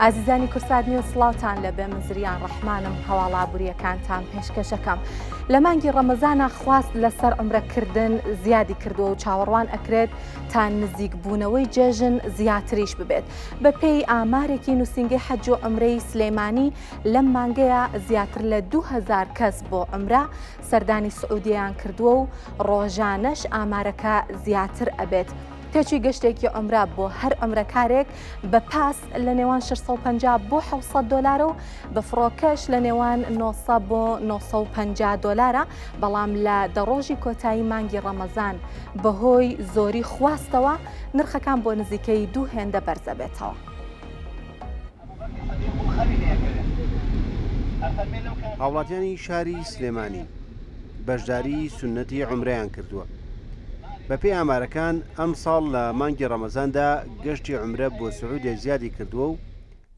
ئازیزانی کورسات نیوز سڵاوتان لە بێ من زریان ڕەحمانم هەواڵا بوریەکانتان پێشکەشەکەم. لە مانگی ڕەمەزانە خواست لەسەر عومرەکردن زیادی کردووە و چاوەڕوان ئەکرێت تا نزیک بوونەوەی جێژن زیاتریش ببێت. بە پێی ئامارێکی نووسینگەی حەج و عومرەی سلێمانی لەم مانگەیە زیاتر لە 2000 کەس بۆ عومرە سەردانی سعودیەیان کردووە و ڕۆژانەش ئامارەکە زیاتر ئەبێت. تێکی گەشتێکی عومرە بۆ هەر عومرەکارێک بە پاس لە نێوان 650 بۆ 700 دلار و بە فڕۆکەش لە نێوان 900 بۆ 950 دلارە، بەڵام لە دەڕۆژی کۆتایی مانگی ڕەمەزان بەهۆی زۆری خواستەوە نرخەکان بۆ نزیکەی 2 هێندە بەرزە بێتەوە. هاوڵاتیانی شاری سلێمانی بەشداری سونەتی عومرەیان کردووە. بەپێی ئامارەکان ئەم ساڵ لە مانگی ڕەمەزاندا گەشتی عومرە بۆ سعودی زیادی کردووە و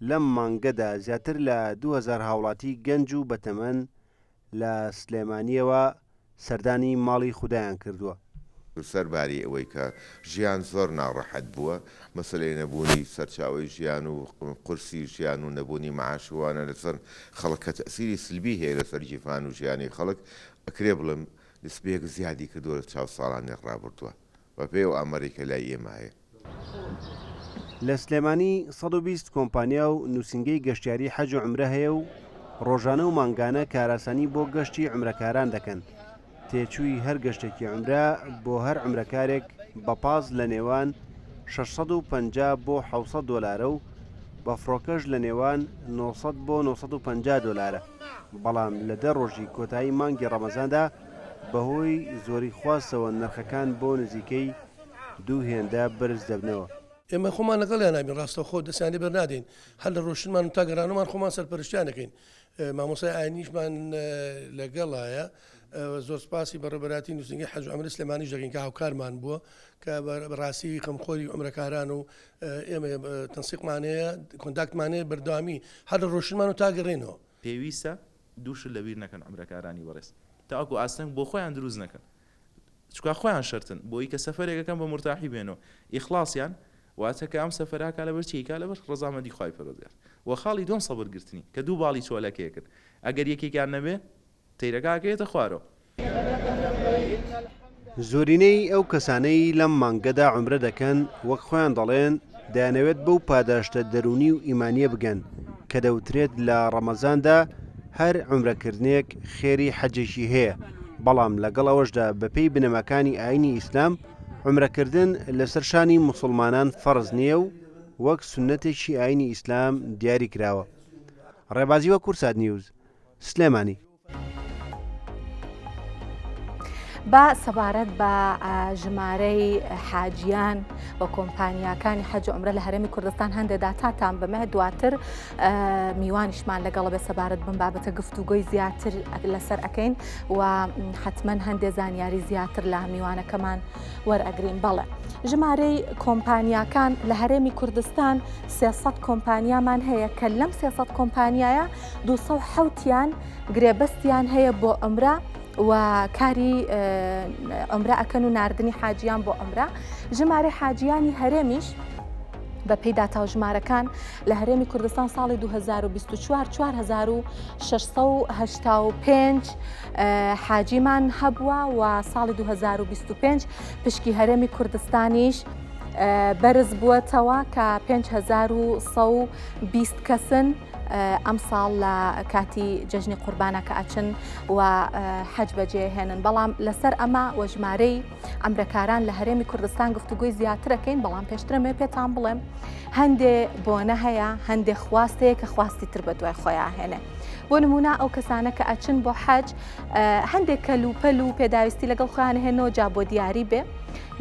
لەم مانگەدا زیاتر لە 2000 هاوڵاتی گەنج و بەتەمەن لە سلێمانیەوە سەردانی ماڵی خوددایان کردووە. سەرباری ئەوەی کە ژیان زۆر ناڕەحەت بووە، مەسەلەی نەبوونی سەرچاوی ژیان و قورسی ژیان و نەبوونی معاشوانە لەسەر خەڵکە تەسیری سلبی هەیە لەسەر جیفان و ژیانی خەڵک، ئەکرێ بڵم نسبەیەک زیادی کردووە لە چاو ساڵانی ڕابردووە بە پێی و ئامەریکا لای ئێمە هەیە. لە سلێمانی 120 کۆمپانیا و نووسینگەی گەشتیاری حەج و عومرە هەیە و ڕۆژانە و مانگانە کاراسانی بۆ گەشتی عومرەکاران دەکەن. تێچووی هەر گەشتێکی عومرە بۆ هەر عومرەکارێک بە پاس لە نێوان 650 بۆ 700 دلارە و بە فڕۆکەش لە نێوان 900 بۆ 950 دلارە، بەڵام لە 10 ڕۆژی کۆتایی مانگی ڕەمەزاندا بەهۆی زۆری خواستەوە نرخەکان بۆ نزیکەی 2 هێندە بەرز دەبنەوە. ئێمە خۆمان لەگەڵیان نابین، ڕاستە خۆ دەستیانی بەرنادەین، هەر لە ڕۆشنمان تا گەرانەمان خۆمان سەرپەرشتیان دەکەین. مامۆسای ئاینیشمان لەگەڵایە، زۆر سپاسی بەڕێبەراتی نووسینگەی حەج و عومرە سلێمانیش دەکەین کە هاوکارمان بووە کە بەڕاستی خەمخۆری عومرەکاران و ئێمە تەنسیقمانەیە کۆنتاکتمانەیە بەردەوامی هەر لە ڕۆشنمان و تا گەڕێنەوە. پێویستە دووش لەبیر نەکەن عومرەکارانی وەڕێز تاکو ئاستەنگ بۆ خۆیان دروست نەکەن، چکە خۆیان شەرتن بۆی کە سەفەرێکەکەم بە مرتاحی بێنەوە ئیخلاصیان واتە کە ئەم سەفەراکە لەبەر چیکا لەبەر ڕەزامەندی خوای پەروەردگار و خاڵی دۆم سەبرگرتنی کە دوو باڵی چۆلەکەیە کرد، ئەگەر یەکێکیان نەبێ تەیرەکەکەیەتە خوارەوە. زۆرینەی ئەو کەسانەی لەم مانگەدا عومرە دەکەن وەک خۆیان دەڵێن دەیانەوێت بەو پاداشتە دەرونی و ئیمانیە بگەن کە دەوترێت لە ڕەمەزاندا هەر عومرەکردنێک خێری حەجێکی هەیە، بەڵام لەگەڵ ئەوەشدا بەپێی بنەماکانی ئاینی ئیسلام عومرەکردن لەسەر شانی موسڵمانان فەرز نییە و وەک سونەتێکی ئاینی ئیسلام دیاری کراوە. ڕێبازیوە کورسات نیوز سلێمانی. بە سەبارەت بە ژمارەی حاجیان و کۆمپانیاکانی حەج و عومرە لە هەرێمی کوردستان هەندێک داتاتان بەمە دواتر میوانیشمان لەگەڵە بە سەبارەت بم بابەتە گفتوگۆی زیاتر لەسەر ئەەکەین و حتمما هەندێک زانیاری زیاتر لە میوانەکەمان وەرئەگرین. بەڵێ ژمارەی کۆمپانیاکان لە هەرێمی کوردستان 300 کۆمپانیامان هەیە کە لەم 300 کۆمپانیایە 270یان گرێبەستیان هەیە بۆ عومرە و کاری عومرە ئەکەن و ناردنی حاجیان بۆ عومرە. ژمارە حاجیانی هەرێمیش بە پێی داتاوژمارەکان لە هەرێمی کوردستان ساڵی 2024 4685 حاجیمان هەبووە و ساڵی 2025 پشکی هەرێمی کوردستانیش بەرز بووەتەوە کە 5120 کەسن ئەم ساڵ لە کاتی جەژنی قوربانەکە ئەچن و حەج بەجێ هێنن. بەڵام لەسەر ئەمە وەژمارەی عومرەکاران لە هەرێمی کوردستان گفتوگۆی زیاترەکەین، بەڵام پێشترمێ پێتان بڵێم هەندێ بۆنە هەیە، هەندێ خواستەیە کە خواستی تر بە دوای خۆیان هێنێ. بۆ نمونە ئەو کەسانە کە ئەچن بۆ حەج هەندێک کەلوپەل و پێداویستی لەگەڵ خۆیان هێنەوە جا بۆ دیاری بێ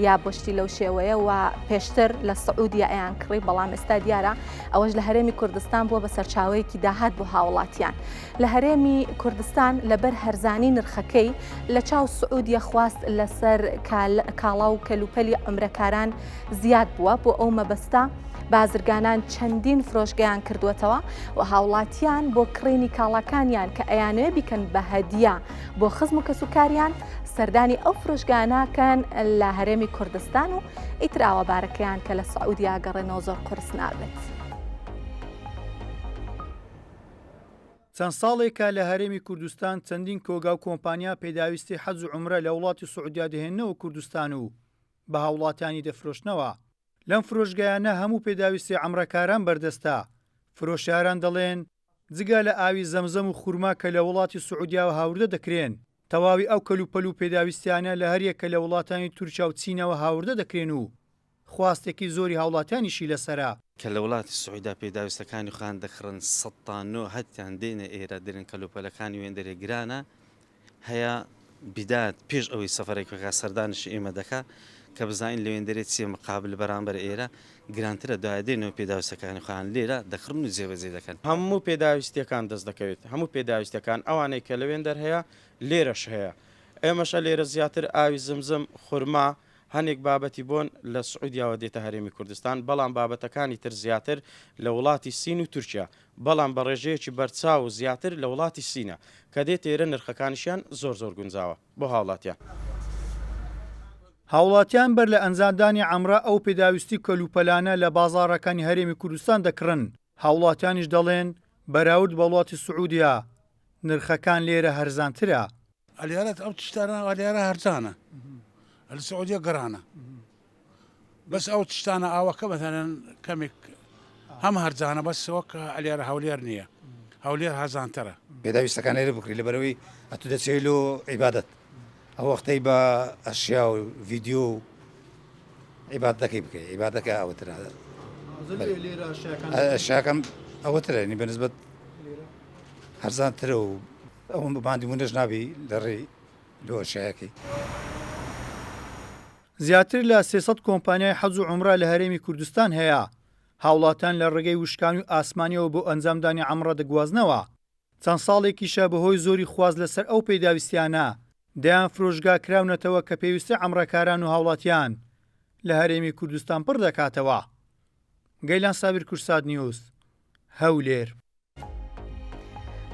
یا بۆشتی لەو شێوەیە و پێشتر لە سعودیا ئەیان کڕی، بەڵام ئێستا دیارە ئەوەش لە هەرێمی کوردستان بووە بە سەرچاوەیەکی داهات بۆ هاوڵاتیان. لە هەرێمی کوردستان لەبەر هەرزانی نرخەکەی لە چاو سعودیە خواست لەسەر کاڵا و کەلوپەلی عومرەکاران زیاد بووە، بۆ ئەو مەبەستە بازرگانان چەندین فرۆشگەیان کردوێتەوە و هاوڵاتیان بۆ کڕینی کاڵاکانیان کە ئەیانوێ بیکەن بە هەدیە بۆ خزم و کەسوکاریان سەردانی ئەو فرۆشگاناکەن لە هەرێمی کوردستان و ئیتر ئاوەبارەکەیان کە لە سعودیا گەڕێنەوە زۆر قورس نابێت. چەند ساڵێکە لە هەرێمی کوردستان چەندین کۆگا و کۆمپانیا پێداویستی حەج و عومرە لە وڵاتی سعودیا دەهێننەوە کوردستان و بە هاوڵاتیانی دەفرۆشنەوە. لەم فرۆشگایانە هەموو پێداویستی عەمرەکاران بەردەستە. فرۆشیاران دەڵێن جگە لە ئاوی زەمزەم و خورما کە لە وڵاتی سعودیا و هاوردە دەکرێن، تەواوی ئەو کەلوپەل و پێداویستیانە لە هەریەکە لە وڵاتانی تورکیا و چینەوە هاوردە دەکرێن و خواستێکی زۆری هاوڵاتیانیشی لەسەرە. کە لە وڵاتی سعودیا پێداویستەکانی خۆیان دەخڕن 100 هەتیان دێنە ئێرە دەرن کەلوپەلەکانی وێندەرێ گرانە هەیە بیدات پێش ئەوەی سەفەرێکەکە سەردانشی ئێمە دەکا کە بزانین لە وێندەرێت چیە مقابل بەرامبەر ئێرە گرانترە دوای دێنەوە پێداویستەکانی خۆیان لێرە دەخڕن و جێبەجێ دەکەن. هەموو پێداویستیەکان دەست دەکەوێت، هەموو پێداویستەکان ئەوانەی کە لە وێندەر هەیە لێرەش هەیە. ئێمەشە لێرە زیاتر ئاوی زمزم خورما هەنێک بابەتی بۆن لە سعودیاوە دێتە هەرێمی کوردستان، بەڵام بابەتەکانی تر زیاتر لە وڵاتی سین و تورکیا، بەڵام بە ڕێژەیەکی بەرچاو و زیاتر لە وڵاتی سینە کە دێت ئێرە نرخەکانیشیان زۆر گونجاوە بۆ هاوڵاتیان. هاوڵاتیان بەر لە ئەنجامدانی عەمرە ئەو پێداویستی کەلوپەلانە لە بازاڕەکانی هەرێمی کوردستان دەکڕن. هاوڵاتیانیش دەڵێن بەراورد بە وڵاتی سعودیا نرخەکان لێرە هەرزانترە. ئەلیارەت ئەو تشتانە ئەلیارە هەرزانە، لە سعودیا گەرانە، بەس ئەو تشتانە ئاوەکە بەتەنەن کەمێک هەم هەرزانە، بەس وەک ئەلیارە هەولێر نییە، هەولێر هەرزانترە. پێداویستەکان لێرە بکری لەبەرەوەی ئەتو دەچێت و عیبادەت ئەو وەختەی بە ئەشیا و ڤیددیۆ و عیبادەکەی بکەیت عیبادەکە ئەوتر ئەشیاکەم ئەوەترە نی بەنسبەت هەرزانترە و ئەوم بماندی وندەش نابی لە ڕێی لۆ ئەشیاکەی. زیاتر لە 300 کۆمپانیای حەج و عومرە لە هەرێمی کوردستان هەیە. هاوڵاتان لە ڕێگەی وشکانی و ئاسمانیەوە بۆ ئەنجامدانی عەمرە دەگوازنەوە. چەند ساڵێکیشە بەهۆی زۆری خواز لەسەر ئەو پێداویستیانە دەیان فرۆشگا کراونەتەوە کە پێویستە عەمرەکاران و هاوڵاتیان لە هەرێمی کوردستان پڕ دەکاتەوە. گەیلان سابیر کورسات نیوز هەولێر.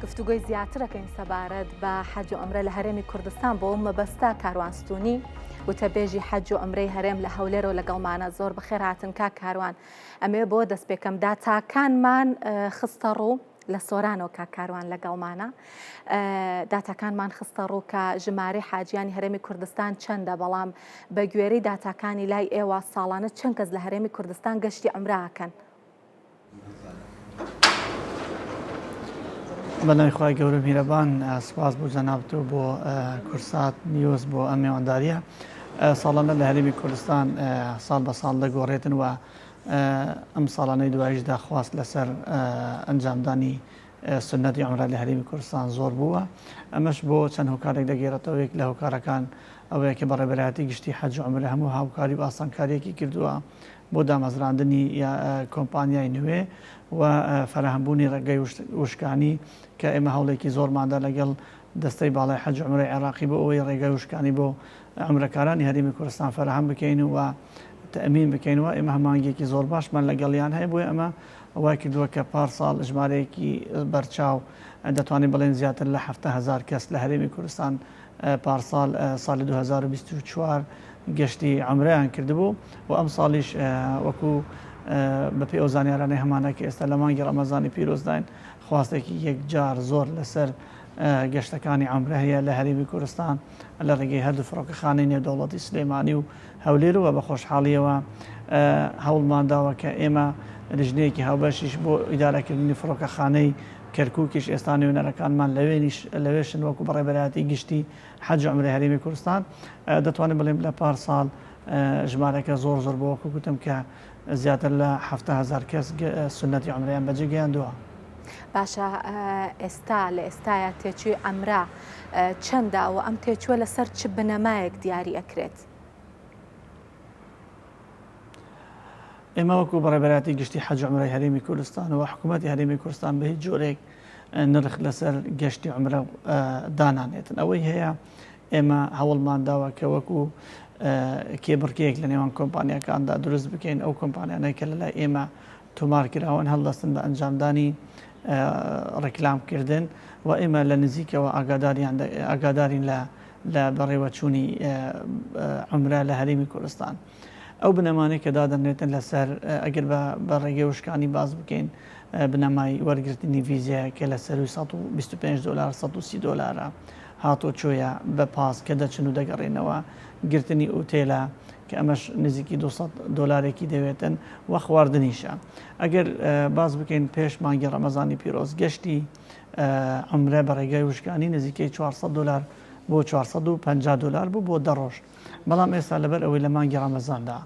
گفتوگۆی زیاترەکەین سەبارەت بە حەج و عومرە لە هەرێمی کوردستان بۆ مەبەستە کاروانستونی وتەبێژی حەج و عومرەی هەرێم لە هەولێرەوە لەگەڵمانە زۆر بەخێر هاتن کا کاروان. ئەمێ بۆ دەست پێکەم داتاکانمان خستە ڕوو لە سۆرانەوە کا کاروان لەگەڵمانە. داتاکانمان خستە ڕوو کە ژمارەی حاجیانی هەرێمی کوردستان چەندە، بەڵام بە گوێرەی داتاکانی لای ئێوە ساڵانە چەند کەس لە هەرێمی کوردستان گەشتی عومرەکەن؟ بەناوی خۆی گەورە میرەبان، سپاس بۆ جەنابەت و بۆ کورسات نیوز بۆ ئەم میوانداریە. ساڵانە لە هەرێمی کوردستان ساڵ بە ساڵ دەگۆڕێتن و ئەم ساڵانەی دوایشدا خواست لەسەر ئەنجامدانی سنەتی عومرە لە هەرێمی کوردستان زۆر بووە. ئەمەش بۆ چەند هۆکارێک دەگێڕێتەوە. یەک لە هۆکارەکان ئەوەیە کە بەڕێبەرایەتی گشتی حەج و عومرە هەموو هاوکاری و ئاسانکاریەکی کردووە بۆ دامەزراندنی کۆمپانیای نوێ و فراهەمبوونی ڕێگەی وشکانی کە ئێمە هەوڵێکی زۆرماندا لەگەڵ دەستەی باڵای حەج و عومرەی عێراقی بۆ ئەوەی ڕێگەی وشکانی بۆ عومرەکارانی هەرێمی کوردستان فراهەم بکەین و تەمین بکەینەوە. ئێمە هەمانگێکی زۆر باشمان لەگەڵیان هەیە، بۆیە ئەمە ئەوای کردووە کە پارساڵ ژمارەیەکی بەرچاو دەتوانین بڵێن زیاتر لە 7,000 کەس لە هەرێمی کوردستان پارساڵ ساڵی 2024 گەشتی عومرەیان کردبوو و ئەم ساڵیش وەکو بەپێی ئەو زانیارانەی هەمانە کە ئێستا لە مانگی ڕەمەزانی پیرۆزداین خواستێکی یەکجار زۆر لەسەر گەشتەکانی عومرە هەیە لە هەرێمی کوردستان لە ڕێگەی هەردوو فڕۆکەخانەی نێودەوڵەتی سلێمانی و هەولێرەوە بە خۆشحاڵیەوە هەوڵمانداوە کە ئێمە لژنەیەکی هاوبەشیش بۆ ئیدارەکردنی فڕۆکەخانەی کەرکووکیش ئێستا نوێنەرەکانمان لەوێش وەکو بەڕێبەرایەتی گشتی حەج و عومرەی هەرێمی کوردستان دەتوانین بڵێم لە پارساڵ ژمارەکە زۆر بۆ وەکو گوتم کە زیاتر لە 7,000 کەس سنەتی عومرەیان بەجێگەیاندووە. باشە، ئێستا لە ئێستاە تێچووی عەمرە چەندە و ئەم تێچووە لەسەر چ بنەمایەک دیاری ئەکرێت؟ ئێمە وەکو بەڕێبەرایەتی گشتی حەج و عومرەی هەرێمی کوردستان و حکوومەتی هەرێمی کوردستان بە هیچ جۆرێک نرخ لەسەر گەشتی عومرە دانانێتن. ئەوەی هەیە ئێمە هەوڵمان داوە کە وەکو کێبڕکەیەک لە نێوان کۆمپانیەکاندا دروست بکەین. ئەو کۆمپانیانەی کە لەلای ئێمە تۆمارکراون هەڵدەستن بە ئەنجامدانی ڕێکلامکردن و ئێمە لە نزیکەوە ئاگادارین لە بەڕێوەچوونی عومرە لە هەرێمی کوردستان. ئەو بنەمانەی کە دادەنێتن لەسەر ئەگەر بە ڕێگەی وشکانی باز بکەین بنەمای وەرگرتنی ڤیزە کە لە سەروی 125 دلار 130 دلارە هاتۆ چۆیە بە پاس کە دەچن و دەگەڕێنەوە گرتنی ئوتێلە کە ئەمەش نزیکی 200 دلارێکی دەوێتن وە خواردنیشە ئەگەر باز بکەین پێش مانگی ڕەمەزانی پیرۆز گەشتی عمرە بە ڕێگای وشکانی نزیکەی 400 دلار بۆ 450 دلار بوو بۆ دەڕۆژ بەڵام ئێستا لەبەر ئەوەی لە مانگی ڕەمەزاندا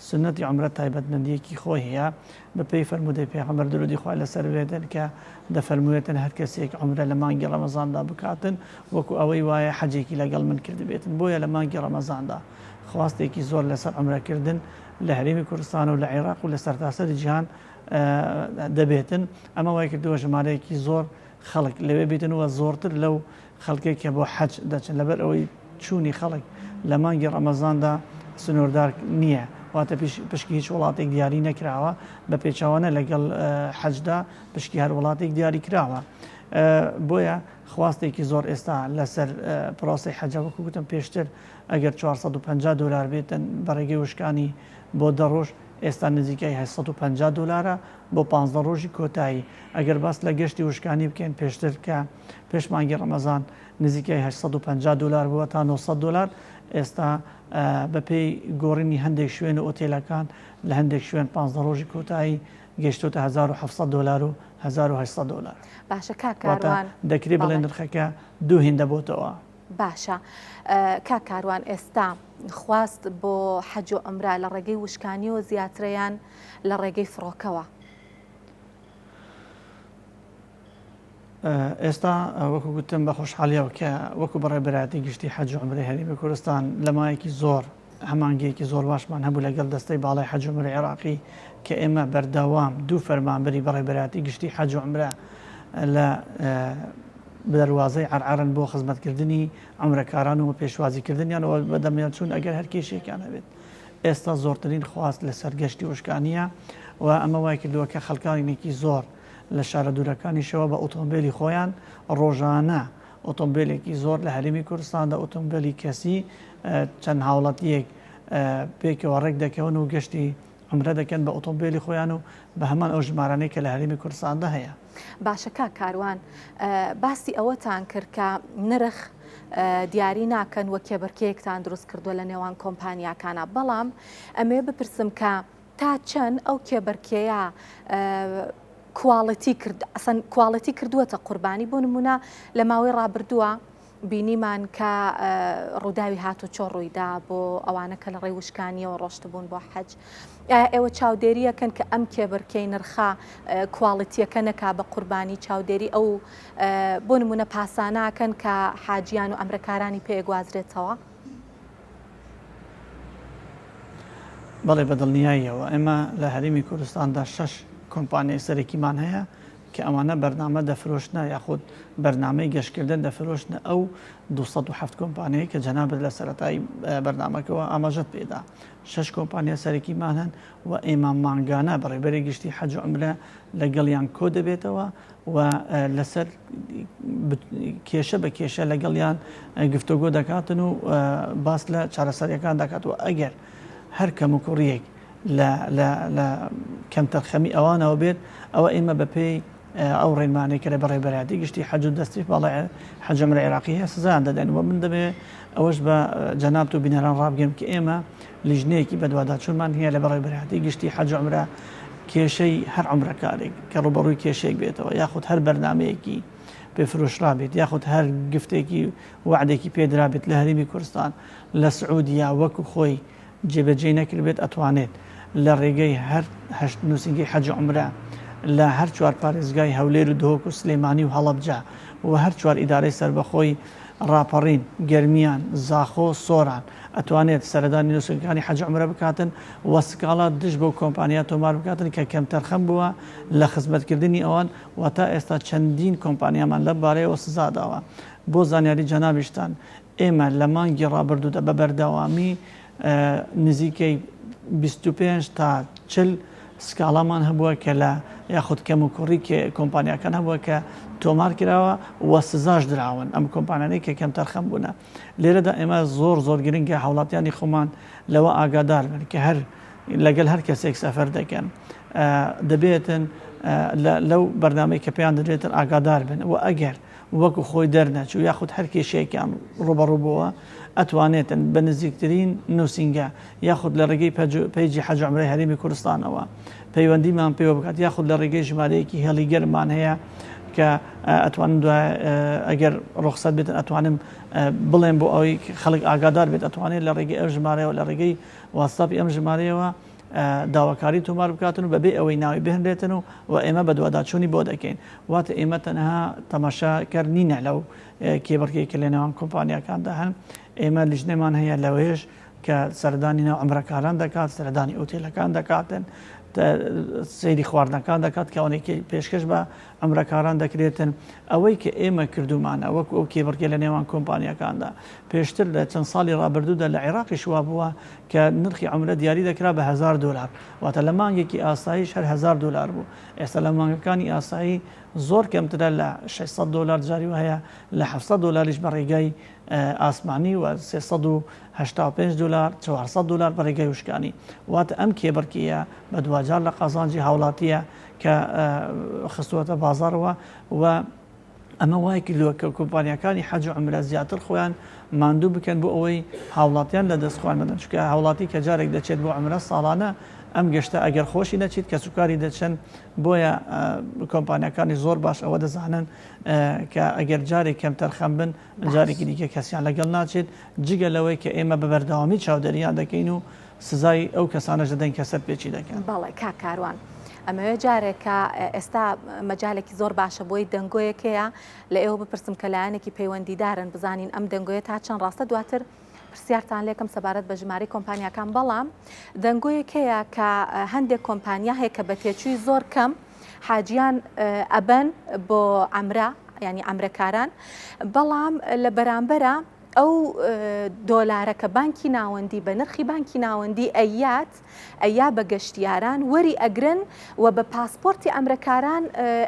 سنەتی عمرە تایبەتمەندیەکی خۆی هەیە بە پێی فەرمودەی پێغەمبەر درودی خوای لەسەر بێتن کە دەفەرموێتن هەر کەسێک عمرە لە مانگی ڕەمەزاندا بکاتن وەکو ئەوەی وایە حەجێکی لەگەڵ من کرد بێتن بۆیە لە مانگی ڕەمەزاندا خواستێکی زۆر لەسەر عمرەکردن لە هەرێمی کوردستان و لە عێراق و لە سەرتاسەری جیهان دەبێتن ئەمە وای کردووە ژمارەیەکی زۆر خەڵک لەوێ بێتنەوە زۆرتر لەو خەڵکێک کە بۆ حەج دەچن لەبەر ئەوەی چوونی خەڵک لە مانگی ڕەمەزاندا سنووردار نییە واتە پشکی هیچ وڵاتێک دیاری نەکراوە بە پێچاوانە لەگەڵ حەجدا پشکی هەر وڵاتێک دیاری کراوە بۆیە خواستێکی زۆر ئێستا لەسەر پرۆسی حەجە وەکو گوتم پێشتر ئەگەر 450 دلار بێتن بەڕێگەی وشکانی بۆ دەڕۆژ ئێستا نزیکای 850 دلارە بۆ 15 ڕۆژی کۆتایی ئەگەر باس لە گەشتی وشکانی بکەین پێشتر کە پێش مانگی ڕەمەزان نزیکای 850 دلار بووە تا 900 دلار ئێستا بەپێی گۆڕینی هەندێک شوێن و ئۆتێلەکان لە هەندێک شوێن 15 ڕۆژی کۆتایی گەشتۆتە 1700 دلار و 1800 دلار باشە کاکاروان دەکرێت بڵێ نرخەکە دوو هێندە بۆتەوە باشە کاکاروان ئێستا خواست بۆ حەج و عومرە لە ڕێگەی وشکانی و زیاترەیان لە ڕێگەی فڕۆکەوە ئێستا وەکو گوتم بە خۆشحالیەوە کە وەکو بەڕێبەتی گشتی حەج و عومرەی هەرێمی کوردستان لە مایەکی زۆر هەمانگەیەکی زۆر باشمان هەبوو لەگەڵ دەستەی باڵای حەج و عومرەی عێراقی کە ئێمە بەردەوام دوو فەرمانبەری بەڕێبەتی گشتی حەج و عومرە لە بدەواازەی عەرعەرن بۆ خزمەتکردنی عومرەکاران و پێشوازیکردنیانەوە بەدەمیان چوون ئەگەر هەر کێشێکیان هەبێت ئێستا زۆرترین خواست لە سەرگەشتی وشکانیە و ئەمە وای کردووە کە خەڵکانێکی زۆر لە شارە دوورەکانیشەوە بە ئۆتۆمبیلی خۆیان ڕۆژانە ئۆتۆمبیلێکی زۆر لە هەرێمی کوردستاندا ئۆتۆمبیلی کەسی چەند هاوڵەتیەک پێکەوە ڕێک دەکەون و گەشتی عومرە دەکەن بە ئۆتۆمبیلی خۆیان و بە هەمان ئەو ژمارانەی کە لە هەرێمی کوردستاندا هەیە باشەکە کاروان باسی ئەوەتان کرد کە نرخ دیاری ناکەن وە کێبەرکەیەکتان دروست کردووە لە نێوان کۆمپانیاکانە بەڵام ئەمێ بپرسم کە تا چەند ئەو کێبەرکەیە کواڵەتی کردووەتە قوربانی بۆ نمونە لە ماوەی ڕابردووە بینیمان کە ڕووداوی هاتو چۆ ڕوویدا بۆ ئەوانە کە لە ڕێی وشکانیەوە ڕۆشتبوون بۆ حەج ئێوە چاودێریەکەن کە ئەم کێبەرکەی نرخا کواڵەتیەکە نەکا بە قوربانی چاودێری ئەو بۆ نمونە پاساناکەن کە حاجیان و ئەمرەکارانی پێگوازرێتەوە بەڵێ بەدڵنیاییەوە ئێمە لە هەرێمی کوردستاندا 6 کۆمپانیای سەرەکیمان هەیە کە ئەوانە بەرنامە دەفرۆشتنە یاخود بەرنامەی گەشتکردن دەفرۆشتنە ئەو 207 کۆمپانیایی کە جەنابەت لە سەرەتای بەرنامەکەەوە ئاماژەت پێدا 6 کۆمپانیا سەرەکیمان هەن و ئێمە مانگانە بەڕێبەری گشتی حەج و عومرە لەگەڵیان کۆ دەبێتەوە و لەسەر کێشە بە کێشە لەگەڵیان گفتوگۆ دەکاتن و باس لە چارەسەریەکان دەکاتەوە ئەگەر هەر کەم و کوڕیەک لە کەمتەرخەمی ئەوانەوە بێت ئەوە ئێمە بەپێی ئەو ڕێنمانەی کە لە بەڕێبەتی گشتی حەج و دەستی باڵای حەج و عومرەی عێراقی هەیە سزایان دەدەن و من دەبێ ئەوەش بە جەنابەت و بینەران ڕابگەم کە ئێمە لیژنەیەکی بەدواداچوونمان هەیە لە بەڕێبەتی گشتی حەج و عومرە کێشەی هەر عومرەکارێک کە ڕوبەڕووی کێشەیەک بێتەوە یاخود هەر بەرنمەیەکی پێفرۆشرا بێت یاخود هەر گفتێکی وعدێکی پێدرا بێت لە هەرێمی کوردستان لە سعودیا وەکو خۆی جێبەجێ نەکردبێت ئەتوانێت لە ڕێگەی هەر هەشت نووسنگی حەج و عومرە لە هەر چوار پارێزگای هەولێر و دهۆک و سلێمانی و هەڵەبجە و هەر چوار ئیدارەی سەربەخۆی ڕاپەڕین گەرمیان زاخۆ سۆران ئەتوانێت سەردانی نووسنگەکانی حەج و عومرە بکاتن و سکاڵا دش بۆ کۆمپانیا تۆمار بکاتن کە کەمتەرخەم بووە لە خزمەتکردنی ئەوان و تا ئێستا چەندین کۆمپانیامان لە بارەیەوە سزاداوە بۆ زانیاری جەنابیشتان ئێمە لە مانگی ڕابردوودا بە بەردەوامی نزیکەی 25 تا 40 سکاڵامان هەبووە کە لە یاخود کەم و کوڕی کۆمپانیاکان هەبووە کە تۆمار کراوە و سزاش دراون ئەم کۆمپانیانەی کە کەم تەرخەم بوونە لێرەدا ئێمە زۆر گرنگە هاوڵاتیانی خۆمان لەوە ئاگادار بن کە هەر لەگەل هەر کەسێک سەفەر دەکەن دەبێتن لەو بەرنامەی کە پێیان دەدرێتن ئاگادار بن و ئەگەر وەکو خۆی دەرنەچوو یاخود هەر کێشەیەکیان ڕوبەڕووبەوە ئەتوانێتن بە نزیکترین نووسنگە یاخود لە ڕێگەی پەیجی حەج و عومرەی هەرێمی کوردستانەوە پەیوەندیمان پێوە بکات یاخود لە ڕێگەی ژمارەیەکی هێڵیگەرمان هەیە کە ئەتوانم دوای ئەگەر ڕخسەت بێتن ئەتوانم بڵێن بۆ ئەوەی خەڵک ئاگادار بێت ئەتوانێت لە ڕێگەی ئەو ژمارەوە لە ڕێگەی واتساپی ئەم ژمارەیەوە داواکاری تۆمار بکاتن و بەبێ ئەوەی ناوی بهێنرێتن و ئێمە بە دوواداچوونی بۆ دەکەین واتە ئێمە تەنها تەماشاکەر نینە لەو کێبڕکەی کە لە نێوان کۆمپانیەکاندا هەن ئێمە لیژنەمان هەیە لەوێش کە سەردانی ناو عومرەکاران دەکات سەردانی ئۆتێلەکان دەکاتن سەیری خواردنەکان دەکات کە ئەوەیەکی پێشکەش بە عومرەکاران دەکرێتن ئەوەی کە ئێمە کردومانە وەکو ئەو کێبڕکێ لە نێوان کۆمپانیەکاندا پێشتر لە چەند ساڵی ڕابردوودا لە عێراقی شوا بووە کە نرخی عومرە دیاری دەکرا بە $1000 واتە لە مانگێکی ئاساییش هەر $1000 بوو ئێستا لە مانگەکانی ئاسایی زۆر کەمترە لە $600 جاری هەیە لە $700 بە ڕێگای ئاسمانی و $385 $400 بە ڕێگای وشکانی واتە ئەم کێبڕکیە بە دوجار لە قازانجی هاوڵاتیە کە خستوەتە بازارەوە و ئەمە وای کردووە کە کۆمپانیەکانی حەج و عومرە زیاتر خۆیان ماندوو بکەن بۆ ئەوەی هاوڵاتیان لە دەستخوان بدەن چونکە هاوڵاتی کە جارێک دەچێت بۆ عومرە ساڵانە ئەم گەشتە ئەگەر خۆشی نەچیت کە سوکاری دەچن بۆیە کۆمپانیەکانی زۆر باش ئەوە دەزانن کە ئەگەر جارێک کەم تەرخەم بن جارێکی دیکە کەسیان لەگەڵ ناچێت جگە لەوەی کە ئێمە بە بەردەوامی چاودەریان دەکەین و سزای ئەو کەسانەش دەدەین کە سەر پێچی دەکەن بەڵێ کاکاروان ئەمەوێ جارێکە ئێستا مەجالێکی زۆر باشە بۆی دەنگۆیەکەیە لە ئێوە بپرسم کە لایەنێکی پەیوەندیدارن بزانین ئەم دەنگۆیە تا چەند ڕاستە دواتر پرسیارتان لێکم سەبارەت بە ژمارەی کۆمپانیەکان بەڵام دەنگۆیەکەیە کە هەندێک کۆمپانیا هەیە کە بە تێچووی زۆر کەم حاجیان ئەبەن بۆ عەمرە ینی عەمرەکاران بەڵام لە بەرامبەرە ئەو دۆلارە کە بانکی ناوەندی بە نرخی بانکی ناوەندی ئەیا بە گەشتیاران وەری ئەگرن و بە پاسپۆرتی ئەمرەکاران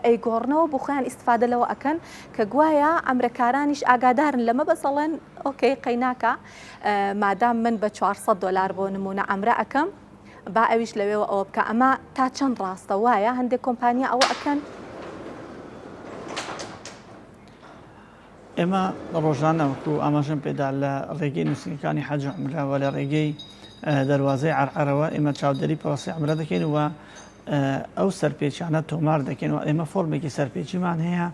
ئەیگۆڕنەوە بۆ خۆیان ئیسفادە لەوە ئەکەن کە گوایە ئەمرەکارانیش ئاگادارن لەمە بەسەڵێن ئۆکەی قەیناکە مادام من بە $400 بۆ نمونە ئەمرە ئەەکەم با ئەویش لەوێەوە ئەوە بکە ئەمە تا چەند ڕاستە وایە هەندێک کۆمپانیا ئەوە ئەکەن ئێمە ڕۆژانەوەکو ئاماژەم پێدا لە ڕێگەی نووسنگەکانی حەج و عومرەوە لە ڕێگەی دەواازەی عەرعەرەوە ئێمە چاودەری پرۆسی عومرە دەکەین و ئەو سەرپێچانە تۆمار دەکەین و ئێمە فۆرمێکی سەرپێچیمان هەیە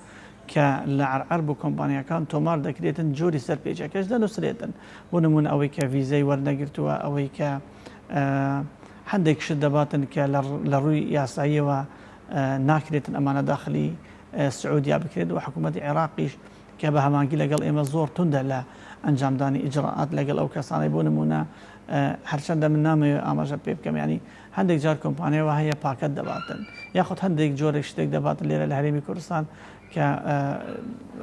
کە لە عەرعەر بۆ کۆمپانیەکان تۆمار دەکرێتن جۆری سەرپێچەکەش دەنووسرێتن بۆ نمونە ئەوەی کە ڤیزەی وەرنەگرتووە ئەوەی کە هەندێک شت دەباتن کە لە ڕووی یاساییەوە ناکرێتن ئەمانە داخلی سعودیا بکرێت و حکوومەتی عێراقیش کە بە هەمانگی لەگەڵ ئێمە زۆر توندە لە ئەنجامدانی ئیجراعات لەگەڵ ئەو کەسانی بۆ نمونە هەرچەندە من نامەوێت ئاماژە پێ بکەم ینی هەندێک جار کۆمپانیەوە هەیە پاکەت دەباتن یاخود هەندێک جۆرێک شتێک دەباتن لێرە لە هەرێمی کوردستان کە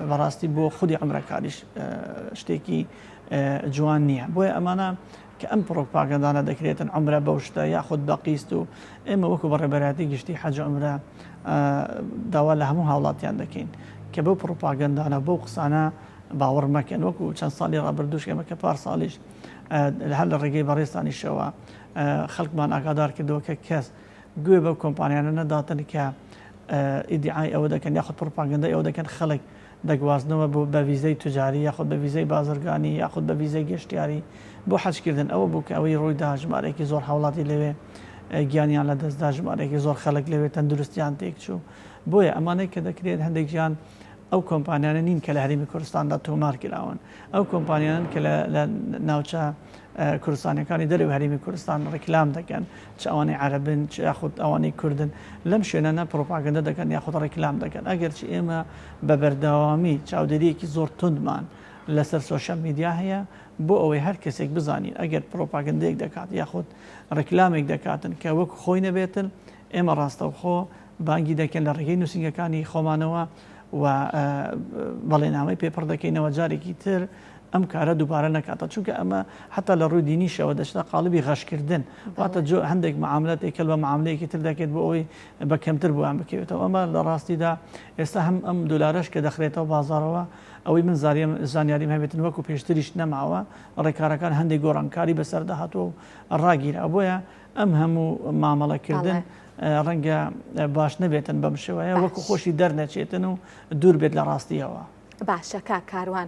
بەڕاستی بۆ خودی عومرەکاریش شتێکی جوان نییە بۆیە ئەمانە کە ئەم پرۆپاگەندانە دەکرێتن عومرە بەو شتە یاخود بە قیست و ئێمە وەکو بەڕێبەرایەتی گشتی حەج و عومرە داوا لە هەموو هاوڵاتیان دەکەین کە بەو پرۆپاگەندانە بەو قسانە باوەڕ مەکەن وەکو چەند ساڵی ڕابردووش ئێمە کە پار ساڵیش هەر لە ڕێگەی بەڕێستانیشەوە خەڵکمان ئاگادار کردەوە کە کەس گوێ بەو کۆمپانیانە نەداتن کە ئیدعای ئەوە دەکەن یاخود پرۆپاگەندای ئەوە دەکەن خەڵک دەگوازنەوە بە ڤیزەی توجاری یاخود بە ڤیزەی بازرگانی یاخود بە ڤیزەی گەشتیاری بۆ حەجکردن ئەوە بوو کە ئەوەی ڕوویدا ژمارەیەکی زۆر هاوڵاتی لەوێ گیانیان لە دەستدا ژمارەیەکی زۆر خەڵک لەوێ تەندروستیان تێکچوو بۆیە ئەمانەی کە دەکرێت هەندێک گیان ئەو کۆمپانیانە نین کە لە هەرێمی کوردستاندا تۆمار کراون ئەو کۆمپانیان کە لە ناوچە کوردستانەکانی دەرەوە هەرێمی کوردستان ڕێکلام دەکەن چ ئەوانەی عەرەبن چ یاخود ئەوانەی کوردن لەم شوێنانە پرۆپاگەندە دەکەن یاخود ڕێکلام دەکەن ئەگەرچی ئێمە بە بەردەوامی چاودێریەکی زۆر توندمان لەسەر سۆشیال میدیا هەیە بۆ ئەوەی هەر کەسێک بزانین ئەگەر پرۆپاگەندەیەک دەکات یاخود ڕێکلامێک دەکاتن کە وەکو خۆی نەبێتن ئێمە ڕاستەوخۆ بانگی دەکەن لە ڕێگەی نووسنگەکانی خۆمانەوە و بەڵێنامەی پێپڕ دەکەینەوە جارێکی تر ئەم کارە دووبارە نکاتە چونکە ئەمە حتا لە ڕووی دینیشەوە دەشتا قاڵبی غەشکردن واتە جۆ هەندێک معاملەت ئێکل بە معاملەیەکی تر دەکێت بۆ ئەوەی بە کەمتر بووان بکەوێتەوە ئەمە لە ڕاستیدا ئێستا هەم ئەم دلارش کە دەخرێتەوە بازارەوە ئەوەی من زانیاریم هەبێتن وەکو پێشتریش نەماوە ڕێکارەکان هەندێک گۆڕانکاری بەسەردا هاتووە و ڕاگیرا بۆیە ئەم هەموو مامەڵەکردن ڕەنگە باش نەبێتن بەم شێوەیە وەکو خۆشی دەرنەچێتن و دوور بێت لە ڕاستیەوە. باشە کاروان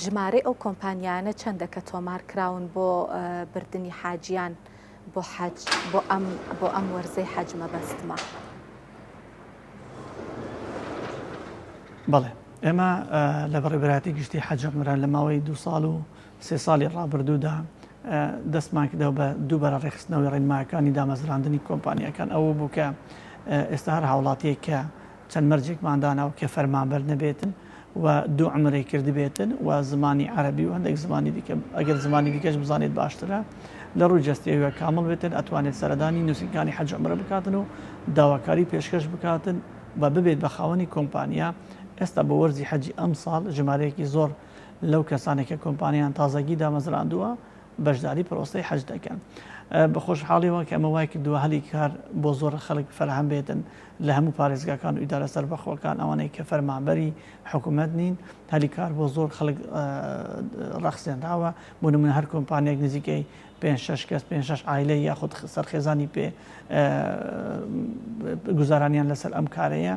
ژمارە ئەو کۆمپانیانە چەندە کە تۆمار کراون بۆ بردننی حاجیان بۆ حەج بۆ ئەم وەرزەی حەج مەبەستمە؟ بەڵێ ئێمە لە بەڕێبەتی گشتی حەج عومرە لە ماوەی 2 ساڵ و 3 ساڵی ڕابردوودا دەستمان کردەوە بە دووبارە ڕێخستنەوەی ڕێنمایەکانی دامەزراندنی کۆمپانیەکان ئەوە بوو کە ئێستا هەر هاوڵاتیەک کە چەند مەرجێکمانداناوە کە فەرمانبەر نەبێتن و دوو عمرەی کردی بێتن و زمانی عەربی و هەندێک زمانی دیکە ئەگەر زمانی دیکەش بزانێت باشترە لە ڕووی جەستیەوە کامل بێتن ئەتوانێت سەردانی نووسینەکانی حەج عومرە بکاتن و داواکاری پێشکەش بکاتن و ببێت بە خاوەنی کۆمپانیا. ئێستا بە وەرزی حەجی ئەم ساڵ ژمارەیەکی زۆر لەو کەسانێکە کۆمپانیان تازەگی دامەزراندووە بەشداری پرۆستەی حەج دەکەن. بە خۆشحاڵیەوە کە ئەمە وای کردووە هەلی کار بۆ زۆر خەڵک فەرهەم بێتن لە هەموو پارێزگاکان و ئیدارە سەربەخۆکان ئەوانەی کە فەرمانبەری حکوومەت نین هەلی کار بۆ زۆر خەڵک ڕەخسێنراوە بۆ نمونە هەر کۆمپانیەک نزیکەی 5-6 کەس 5-6 عایلەی یاخود سەرخێزانی پێ گوزارانیان لەسەر ئەم کارەیە.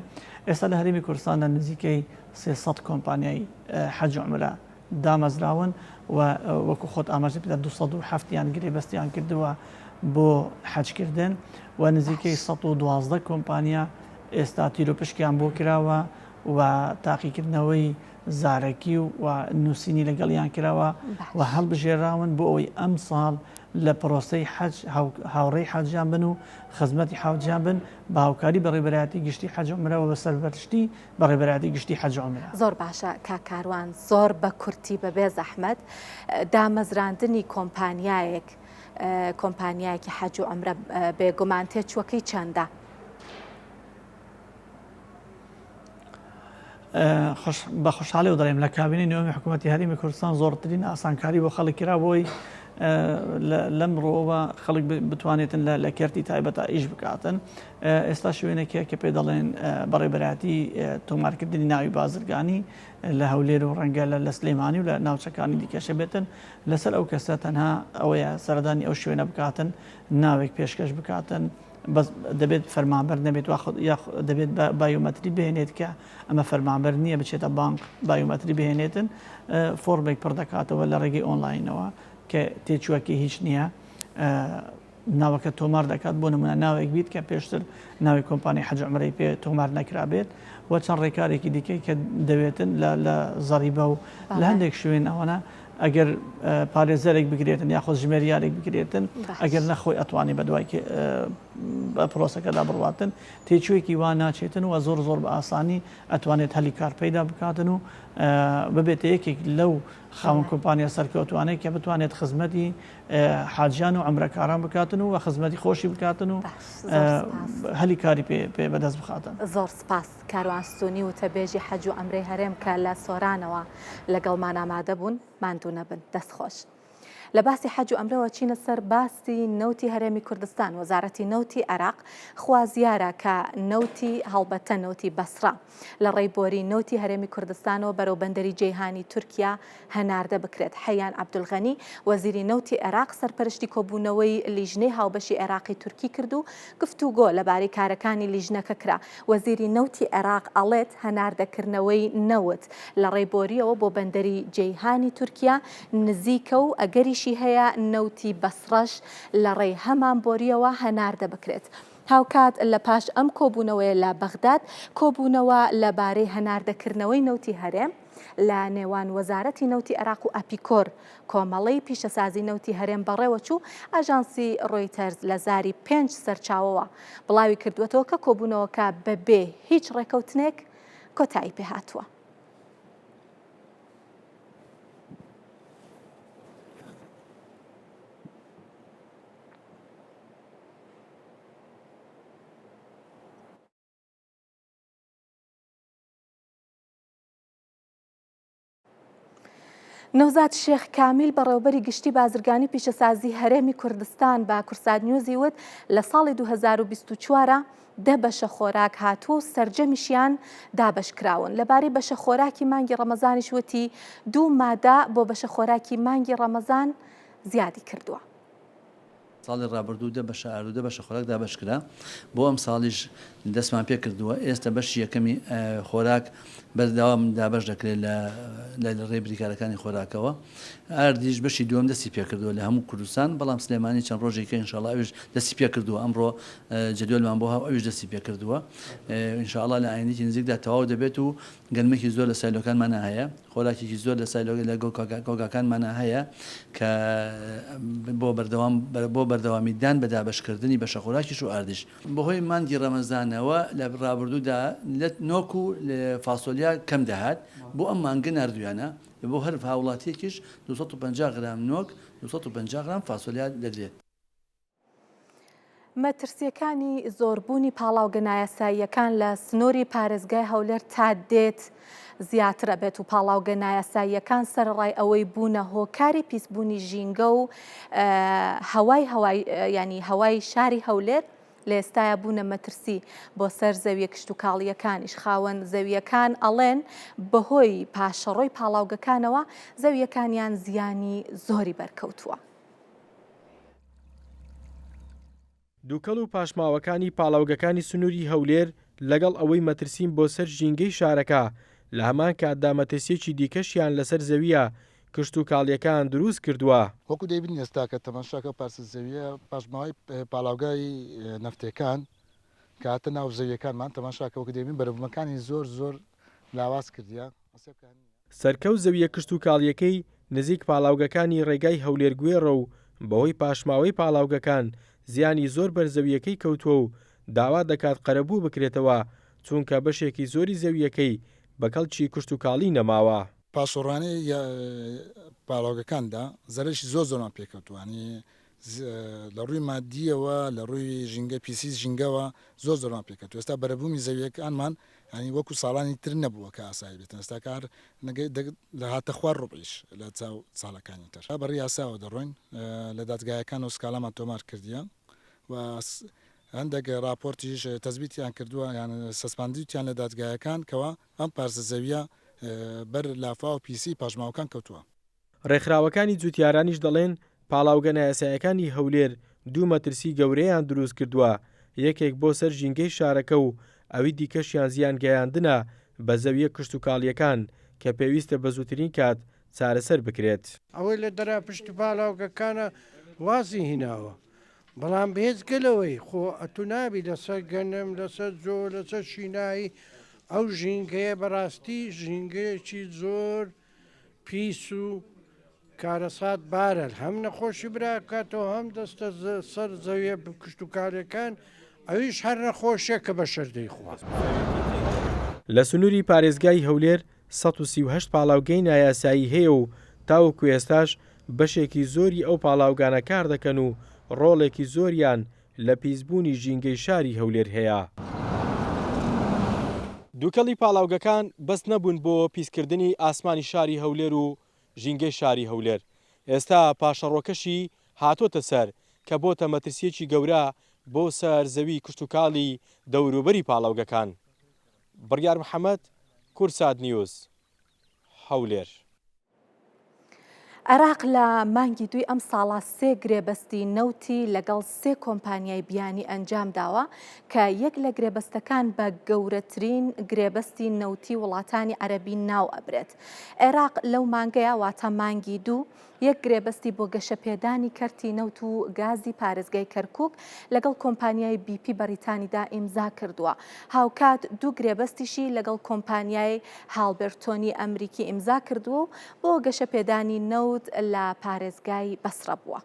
ئێستا لە هەرێمی کوردستاندا نزیکەی 300 کۆمپانیای حەج عومرە دامەزراون و وەکو خۆت ئاماژە پێدا 207یان گرێبەستیان کردووە بۆ حەجکردن و نزیکەی 112 کۆمپانیا ئێستا تیرۆپشکیان بۆ کراوە و تاقیکردنەوەی زارەکی و نووسینی لەگەڵیان کراوە و هەڵبژێراون بۆ ئەوەی ئەم ساڵ لە پرۆسەی حەج هاوڕێی حەجیان بن و خزمەتی حاوجیان بن بە هاوکاری بە ڕێبەرایەتی گشتی حەج عومرەوە بە سەربەرشتی بە ڕێبەرایەتی گشتی حەج عومرە. زۆر باشە کاروان زۆر بە کورتی بەبێ زەحمەت دامەزراندنی کۆمپانیایەکی حەج و عومرە بێگومان تێچووەکەی چەندە؟ بە خۆشحاڵی و دەڵێم لە کابینەی نوێمی حکوومەتی هەرێمی کوردستان زۆرترین ئاسانکاری بۆ خەڵک کرا بۆی لەمڕۆوە خەڵک بتوانێتن لە کەرتی تایبەتە ئیش بکاتن. ئێستا شوێنێکە کە پێ دەڵێن بەڕێبەراتی تۆمارکردنی ناوی بازرگانی لە هەولێر و ڕەنگە لە سلێمانی و لە ناوچەکانی دیکەشە بێتن لەسەر ئەو کەسە تەنها ئەوەیە سەردانی ئەو شوێنە بکاتن ناوێک پێشکەش بکاتن دەبێت فەرمانبەر نەبێت دەبێت بایۆمەتری بهێنێت کە ئەمە فەرمانبەر نییە بچێتە بانک بایۆمەتری بهێنێتن فۆرمێک پڕ دەکاتەوە لە ڕێگەی ئۆنلاینەوە کە تێچووەکی هیچ نییە ناوەکە تۆمار دەکات بۆ نمونە ناوێک بیت کە پێشتر ناوی کۆمپانی حەج عومرەی پێ تۆمار نەکرابێت و چەند ڕێکارێکی دیکەی کە دەوێتن لە زەریبە و لە هەندێک شوێن ئەوەنە ئەگەر پارێزەرێک بگرێتن یاخۆ ژمێریارێک بگرێتن ئەگەر نەخۆی ئەتوانی بە دوای پرۆسەکەدا بڕواتن تێچوویەکی وا ناچێتن و زۆر زۆر بە ئاسانی ئەتوانێت هەلی کار پەیدا بکاتن و ببێتە یەکێک لەو خاوەن کۆمپانیا سەرکەوتوانەی کە بتوانێت خزمەتی حاجیان و عومرەکاران بکاتن و خزمەتی خۆشی بکاتن و هەلی کاری پێ بەدەست بخاتن. زۆر سپاس کاروان سوونی و تەبێژی حەج و عومرەی هەرێم کە لە سۆرانەوە لەگەڵمان ئامادە بوون ماندوو نەبن دەستخۆش. لە باسی حەج و عومرەوە چینە سەر باسی نەوتی هەرێمی کوردستان وەزارەتی نەوتی عێراق خوازیارە کە نەوتی هەڵبەتە نەوتی بەسرا لە ڕێبۆری نەوتی هەرێمی کوردستانەوە بەرەو بەندەری جەیهانی تورکیا هەناردە بکرێت. حەیان عەبدولغەنی وەزیری نەوتی عێراق سەرپەرشتی کۆبوونەوەی لیژنەی هاوبەشی عێراقی تورکی کرد و گفتوگۆ لەبارەی کارەکانی لیژنەکە کرا. وەزیری نەوتی عێراق ئەڵێت هەناردەکردنەوەی نەوت لە ڕێبۆریەوە بۆ بەندەری جەیهانی تورکیا نزیکە و ئەگەری هەیە نەوتی بەسڕەش لە ڕێی هەمان بۆریەوە هەناردە بکرێت. هاوکات لە پاش ئەم کۆبوونەوەی لە بەغداد کۆبوونەوە لەبارەی هەناردەکردنەوەی نەوتی هەرێم لە نێوان وەزارەتی نەوتی عێراق و ئەپیکۆر کۆمەڵەی پیشەسازی نەوتی هەرێم بەڕێوەچوو ئاژانسی ڕۆیتەرز لە زاری 5 سەرچاوەوە بڵاوی کردوێتەوە کە کۆبوونەوەکە بەبێ هیچ ڕێکەوتنێک کۆتایی پێهاتووە. نەوزاد شێخ کامیل بەڕێوەبەری گشتی بازرگانی پیشەسازی هەرێمی کوردستان بە کورسات نیوزی وت لە ساڵی 2024 دە بەشە خۆراک هاتووە و سەرجەمیشیان دابەشکراون. لەبارەی بەشە خۆراکی مانگی ڕەمەزانیش وتی 2 مادە بۆ بەشە خۆراکی مانگی ڕەمەزان زیادی کردووە. ساڵی ڕابردوو دە بەشە ئاردوو دە بەشە خۆراک دابەشکرا بۆ ئەم ساڵیش دەستمان پێ کردووە. ئێستا بەشی یەکەمی خۆراک بەردەوام دابەش دەکرێت لە ڕێ بریکارەکانی خۆراکەوە. ئاردیش بەشی دووەم دەستی پێ کردووە لە هەموو کوردستان، بەڵام سلێمانی چەند ڕۆژێکە ئینشاڵڵا ئەویش دەستی پێ کردووە. ئەمڕۆ جەدوڵمان بۆ هاو ئەویش دەستی پێ کردووە. ئینشاءڵڵا لە ئاینێکی نزیکدا تەواو دەبێت و گەنمێکی زۆر لە سایلۆکانمانە هەیە، خۆراکێکی زۆر لە سایلۆگە لە گۆگاکانمانە هەیە کە بۆ بەردەوامیدان بە دابەشکردنی بەشە خۆراکیش و ئاردیش. بەهۆی مانگی ڕەمەزانەوە لە ڕابردوودا نۆک و فاسۆلیا کەم دەهات بۆ ئەم مانگە نردویانە، بۆ هەر هاوڵاتیەکیش 250 غرام نۆک 250 غرام فاسۆلیا دەدرێت. مەترسیەکانی زۆربوونی پاڵاو گەنایەساییەکان لە سنووری پارێزگای هەولێر تا دێت زیاترە بێت و پاڵاو گەنایەساییەکان سەرڕای ئەوەی بوونە هۆکاری پیسبوونی ژینگە و هەوای شاری هەولێر لە ئێستاە بوونە مەترسی بۆ سەر زەویە کشت و کاڵیەکانیش. خاوەن زەویەکان ئەڵێن بەهۆی پاشەڕۆی پاڵاوگەکانەوە زەویەکانیان زیانی زۆری بەرکەوتووە. دووکەڵ و پاشماوەکانی پاڵاوگەکانی سنووری هەولێر لەگەڵ ئەوەی مەترسین بۆ سەر ژینگەی شارەکە لە هەمان کاتدا مەترسیەکی دیکەشیان لەسەر زەویە کشت و کاڵیەکان دروست کردووە. وەکو دەیبین ئێستا کە تەماشاکە پارسە زەویە پاشماوەی پاڵاوگای نەفتەکان کاتە ناو زەویەکانمان تەماشاکە وەکو دەبین بەرەبوومەکانی زۆر لاواز کردیە. سەرکەوت زەویە کشت و کاڵیەکەی نزیک پاڵاوگەکانی ڕێگای هەولێر گوێڕە و بەهۆی پاشماوەی پاڵاوگەکان زیانی زۆر بەرزەویەکەی کەوتووە و داوا دەکات قەرەبوو بکرێتەوە چونکە بەشێکی زۆری زەویەکەی بەکەڵکی کشت و کاڵی نەماوە. پاسۆڕانەی پاڵاوگەکاندا زەرشی زۆرمان پێکەوتوانی لە ڕووی مادیەوە لە ڕووی ژینگە پیسی ژینگەوە زۆرمان پێکەوت. ئێستا بەرەبوومی زەویەکانمان ینی وەکو ساڵانی تر نەبووە کە ئاسایی بێتن. ئێستا کار لە هاتە خوار ڕوبیش لە چاو ساڵەکانی تر بەڕی یاساوە دەڕۆین لە دادگایەکان و سکاڵامان تۆمار کردیە و هەندێک راپۆرتیش تەزبیتیان کردووە یان سەسپاندیتیان لە دادگایەکان کەەوە ئەم پارسە زەویە بەر لافا و پیسی پاشماوەکان کەوتووە. ڕێکخراوەکانی جوتیارانیش دەڵێن پاڵاوگە نایاسایەکانی هەولێر 2 مەترسی گەورەیان دروست کردووە، یەکێک بۆ سەر ژینگەی شارەکە و ئەوی دیکەشیان زیان گەیاندنە بە زەویە کشت و کاڵیەکان کە پێویستە بە زووترین کات چارەسەر بکرێت. ئەوەی لە دەرا پشت پاڵاوگەکانە وازی هیناوە، بەڵام بێزگەلەوەی خۆ ئەتونابی لەسەر گەنم لەسەر زۆر لەسەر شینایی ئەو ژینگەیە بەڕاستی ژینگەیەکی زۆر پیس و کارەسات بارە هەم نەخۆشی براکاتەوە هەم دەستە سەر زەویە کشت و کارەکان ئەویش هەر نەخۆشیە کە بە شەردەی خوا. لە سنووری پارێزگای هەولێر 138 پاڵاوگەی نایاسایی هەیە و تاوەکو ئێستاش بەشێکی زۆری ئەو پاڵاوگانە کار دەکەن و ڕۆڵێکی زۆریان لە پیسبوونی ژینگەی شاری هەولێر هەیە. دووکەڵی پاڵاوگەکان بەس نەبوون بۆ پیسکردنی ئاسمانی شاری هەولێر و ژینگەی شاری هەولێر. ئێستا پاشەڕۆکەشی هاتۆتە سەر کە بۆتە مەترسیەکی گەورە بۆ سەر زەوی کشت و کاڵی دەوروبەری پاڵاوگەکان. بڕیار محەممەد، کورسات نیوز، هەولێر. عێراق لە مانگی دوی ئەم ساڵا 3 گرێبەستی نەوتی لەگەڵ 3 کۆمپانیای بیانی ئەنجام داوە کە یەک لە گرێبەستەکان بە گەورەترین گرێبەستی نەوتی وڵاتانی عەرەبی ناو ئەبرێت. عێراق لەو مانگەیە واتە مانگی دوو یەک گرێبەستی بۆ گەشەپێدانی کەرتی نەوت و گازی پارێزگای کەرکووک لەگەڵ کۆمپانیای BP بەریتانیدا ئیمزا کردووە. هاوکات 2 گرێبەستیشی لەگەڵ کۆمپانیای هالبرتۆنی ئەمریکی ئیمزا کردووە بۆ گەشەپێدانی نەوت لە پارێزگای بەسرە بووە.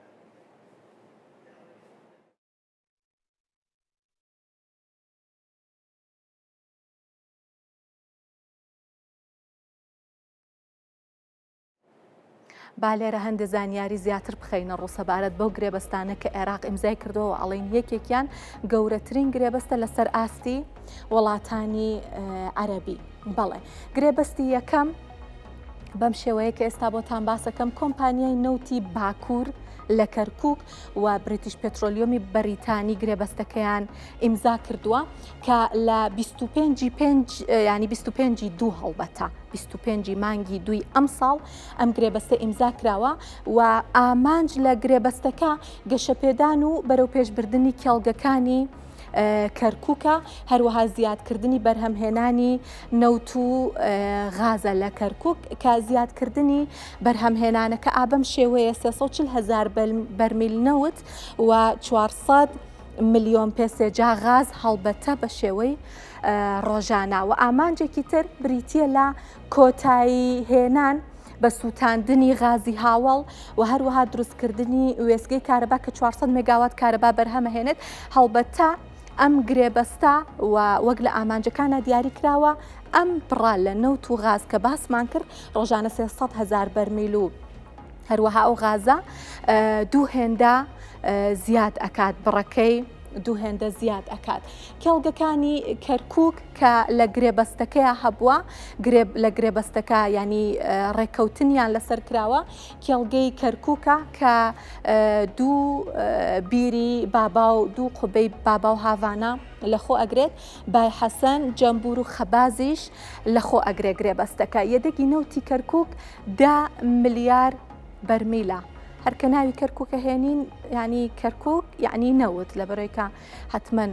با لێرە هەندێک زانیاری زیاتر بخەینە ڕووسەبارەت بەو گرێبەستانە کە عێراق ئیمزای کردەوە ئەڵێن یەکێکیان گەورەترین گرێبەستە لەسەر ئاستی وڵاتانی عەرەبی. بەڵێ گرێبەستی یەکەم بەم شێوەیە کە ئێستا بۆتان باسەکەم کۆمپانیای نەوتی باکوور لە کەرکووک و بریتیش پێترۆلیۆمی بەریتانی گرێبەستەکەیان ئیمزا کردووە کە لە 25 دوو هەڵبەتە 25 مانگی دوی ئەم ساڵ ئەم گرێبەستە ئیمزا کراوە و ئامانج لە گرێبەستەکە گەشەپێدان و بەرەو پێشبردننی کێڵگەکانی کەرکووکە هەروەها زیادکردنی بەرهەمهێنانی نەوت و غازە لە کەرکووک کە زیادکردنی بەرهەمهێنانەکە ئابەم شێوەیە 340,000 بەرمیل نەوت و 400 ملیۆن پێسێجا غاز هەڵبەتە بە شێوەی ڕۆژانە و ئامانجێکی تر بریتە لە کۆتایی هێنان بە سووتاندنی غازی هاوڵ و هەروەها دروستکردنی وێستگەی کارەبا کە 400 مێگاوات کارەبا بەرهەمەهێنێت هەڵبەتە ئەم گرێبەستە و وەک لە ئامانجەکانە دیاری کراوە ئەم بڕا لە نەوت و غاز کە باسمان کرد ڕۆژانە 300,000 بەرمیل و هەروەها ئەو غازە دوو هێندە زیاد ئەکات بڕەکەی دوو هێندە زیاد ئەکات کێڵگەکانی کەرکووک کە لە گرێبەستەکەیە هەبووە لە گرێبەستەکە ینی ڕێککەوتنیان لەسەر کراوە کێڵگەی کەرکووکە کە دوو بیری بابا و دوو قوبەی بابا و هاوانە لەخۆ ئەگرێت بای حەسەن جەمبور و خەبازیش لەخۆ ئەگرێ گرێبەستەکە یەدەگی نەوتی کەرکووک 10 ملیار بەرمیلە هەرکە ناوی کەرکووکە هێنین ینی کەرکووک یعنی نەوت لە بەرەوەیکە حتمما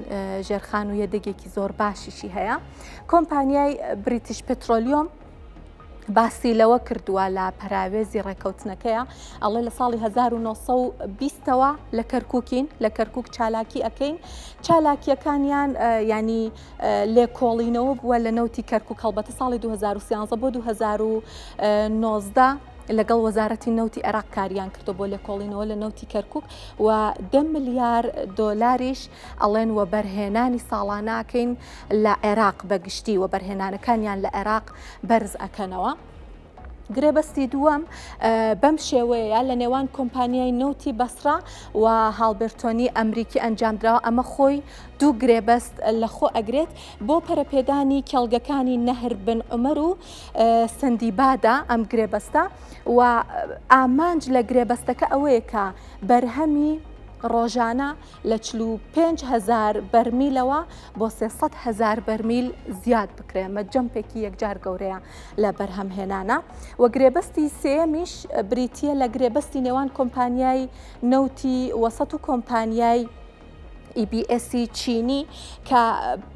ژێرخان و یەدەگێکی زۆر باشیشی هەیە کۆمپانیای بریتیش پێترۆلیۆم باسی لەوە کردووە لە پەراوێزی ڕێکەوتنەکەیە ئەڵێ لە ساڵی 1920ەوە لە کەرکووکین لە کەرکووک چالاکی ئەەکەین چالاکیەکانیان ینی لێکۆڵینەوە بووە لە نەوتی کەرکووک هەڵبەتە ساڵی 2013 بۆ 2019 لەگەڵ وەزارەتی نەوتی عێراق کاریان کردو بۆ لێکۆڵینەوە لە نەوتی کەرکووک و 10 ملیار دۆلاریش ئەڵێن وە بەرهێنانی ساڵاناکەین لە عێراق بەگشتی و بەرهێنانەکانیان لە عێراق بەرز ئەکەنەوە. گرێبەستی دووەم بەم شێوەیە لە نێوان کۆمپانیای نەوتی بەسرا و هاڵبرتۆنی ئەمریکی ئەنجامدراوە ئەمە خۆی دوو گرێبەست لەخۆ ئەگرێت بۆ پەرەپێدانی کێڵگەکانی نەهر بن عومەر و سندیبادا ئەم گرێبەستە و ئامانج لە گرێبەستەکە ئەوەیە کە بەرهەمی ڕۆژانە لە 45,000 بەرمیلەوە بۆ 300,000 بەرمیل زیاد بکرێ مەجەمپێکی یەکجار گەورەیە لە بەرهەمهێنانە و گرێبەستی سێمیش بریتە لە گرێبەستی نێوان کۆمپانیای نەوتی وەسەط و کۆمپانیای EBS چینی کە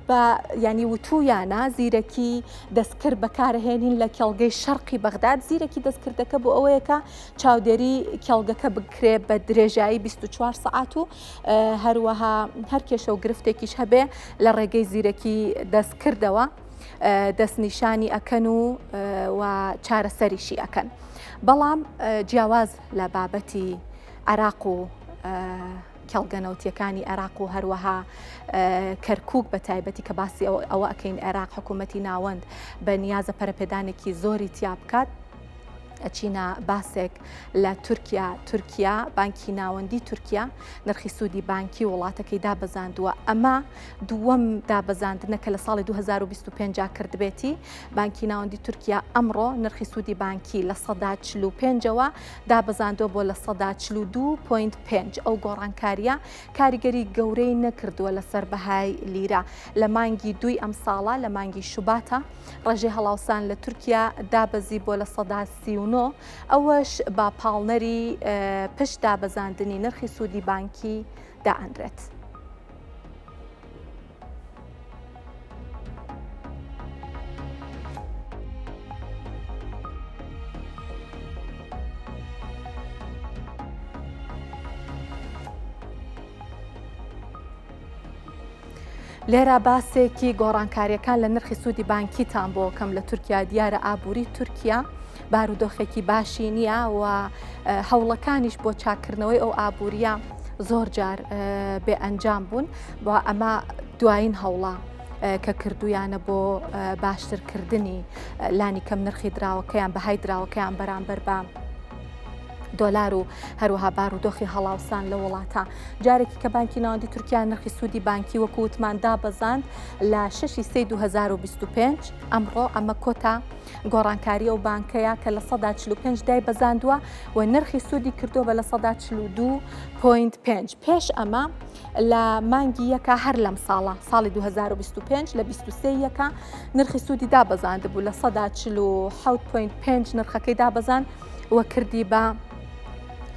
بە ینی وتویانە زیرەکی دەستکرد بەکارهێنین لە کێڵگەی شەرقی بەغداد زیرەکی دەستکردەکە بۆ ئەوەیەکە چاودێری کێڵگەکە بکرێ بە درێژایی 24 سعات و هەروەها هەر کێشە و گرفتێکیش هەبێ لە ڕێگەی زیرەکی دەستکردەوە دەستنیشانی ئەکەن و چارەسەریشی ئەکەن بەڵام جیاواز لە بابەتی عێراق و کێڵگەنەوتیەکانی عێراق و هەروەها کەرکووک بە تایبەتی کە باسی ئەوە ئەکەین عێراق حکوومەتی ناوەند بە نیازە پەرەپێدانێکی زۆری تیا بکات ئەچینە باسێک لە تورکیا بانکی ناوەندی تورکیا نرخی سوودی بانکی وڵاتەکەی دابەزاندووە ئەمە دووەم دابەزاندنەکە لە ساڵی 2025 کردبێتی بانکی ناوەندی تورکیا ئەمڕۆ نرخی سوودی بانکی لە 145ەوە دابەزاندووە بۆ لە 142.5 ئەو گۆڕانکاریە کاریگەری گەورەی نەکردووە لەسەر بەهای لیرە لە مانگی دوی ئەم ساڵە لە مانگی شوباتە ڕێژەی هەڵاوسان لە تورکیا دابەزی بۆ لە 139 ئەوەش با پاڵنەری پشت دابەزاندنی نرخی سوودی بانکی دائەنرێت. لێرە باسێکی گۆڕانکاریەکان لە نرخی سوودی بانکیتان بۆ کەم لە تورکیا دیارە ئابووری تورکیا بارودۆخێکی باشی نییە و هەوڵەکانیش بۆ چاکردنەوەی ئەو ئابووریە زۆر جار بێ ئەنجام بوون بۆ ئەمە دوایین هەوڵە کە کردویانە بۆ باشترکردنی لانی کەم نرخی دراوەکەیان بەهای دراوەکەیان بەرامبەر بە دۆلار و هەروەها بارودۆخی هەڵاوسان لە وڵاتە. جارێکی کە بانکی ناوەندی تورکیا نرخی سوودی بانکی وەکو وتمان دابەزاند لە 6/3/2025 ئەمڕۆ ئەمە کۆتا گۆڕانکاری ئەو بانکەیە کە لە 145 دای بەزاندووە و نرخی سوودی کردو بە لە 142.5 پێش ئەمە لە مانگی یەکە هەر لەم ساڵی 2025 لە 23 یەکە نرخی سوودی دابەزاند بوو لە 147.5 نرخەکەی دابەزان وە کردی بە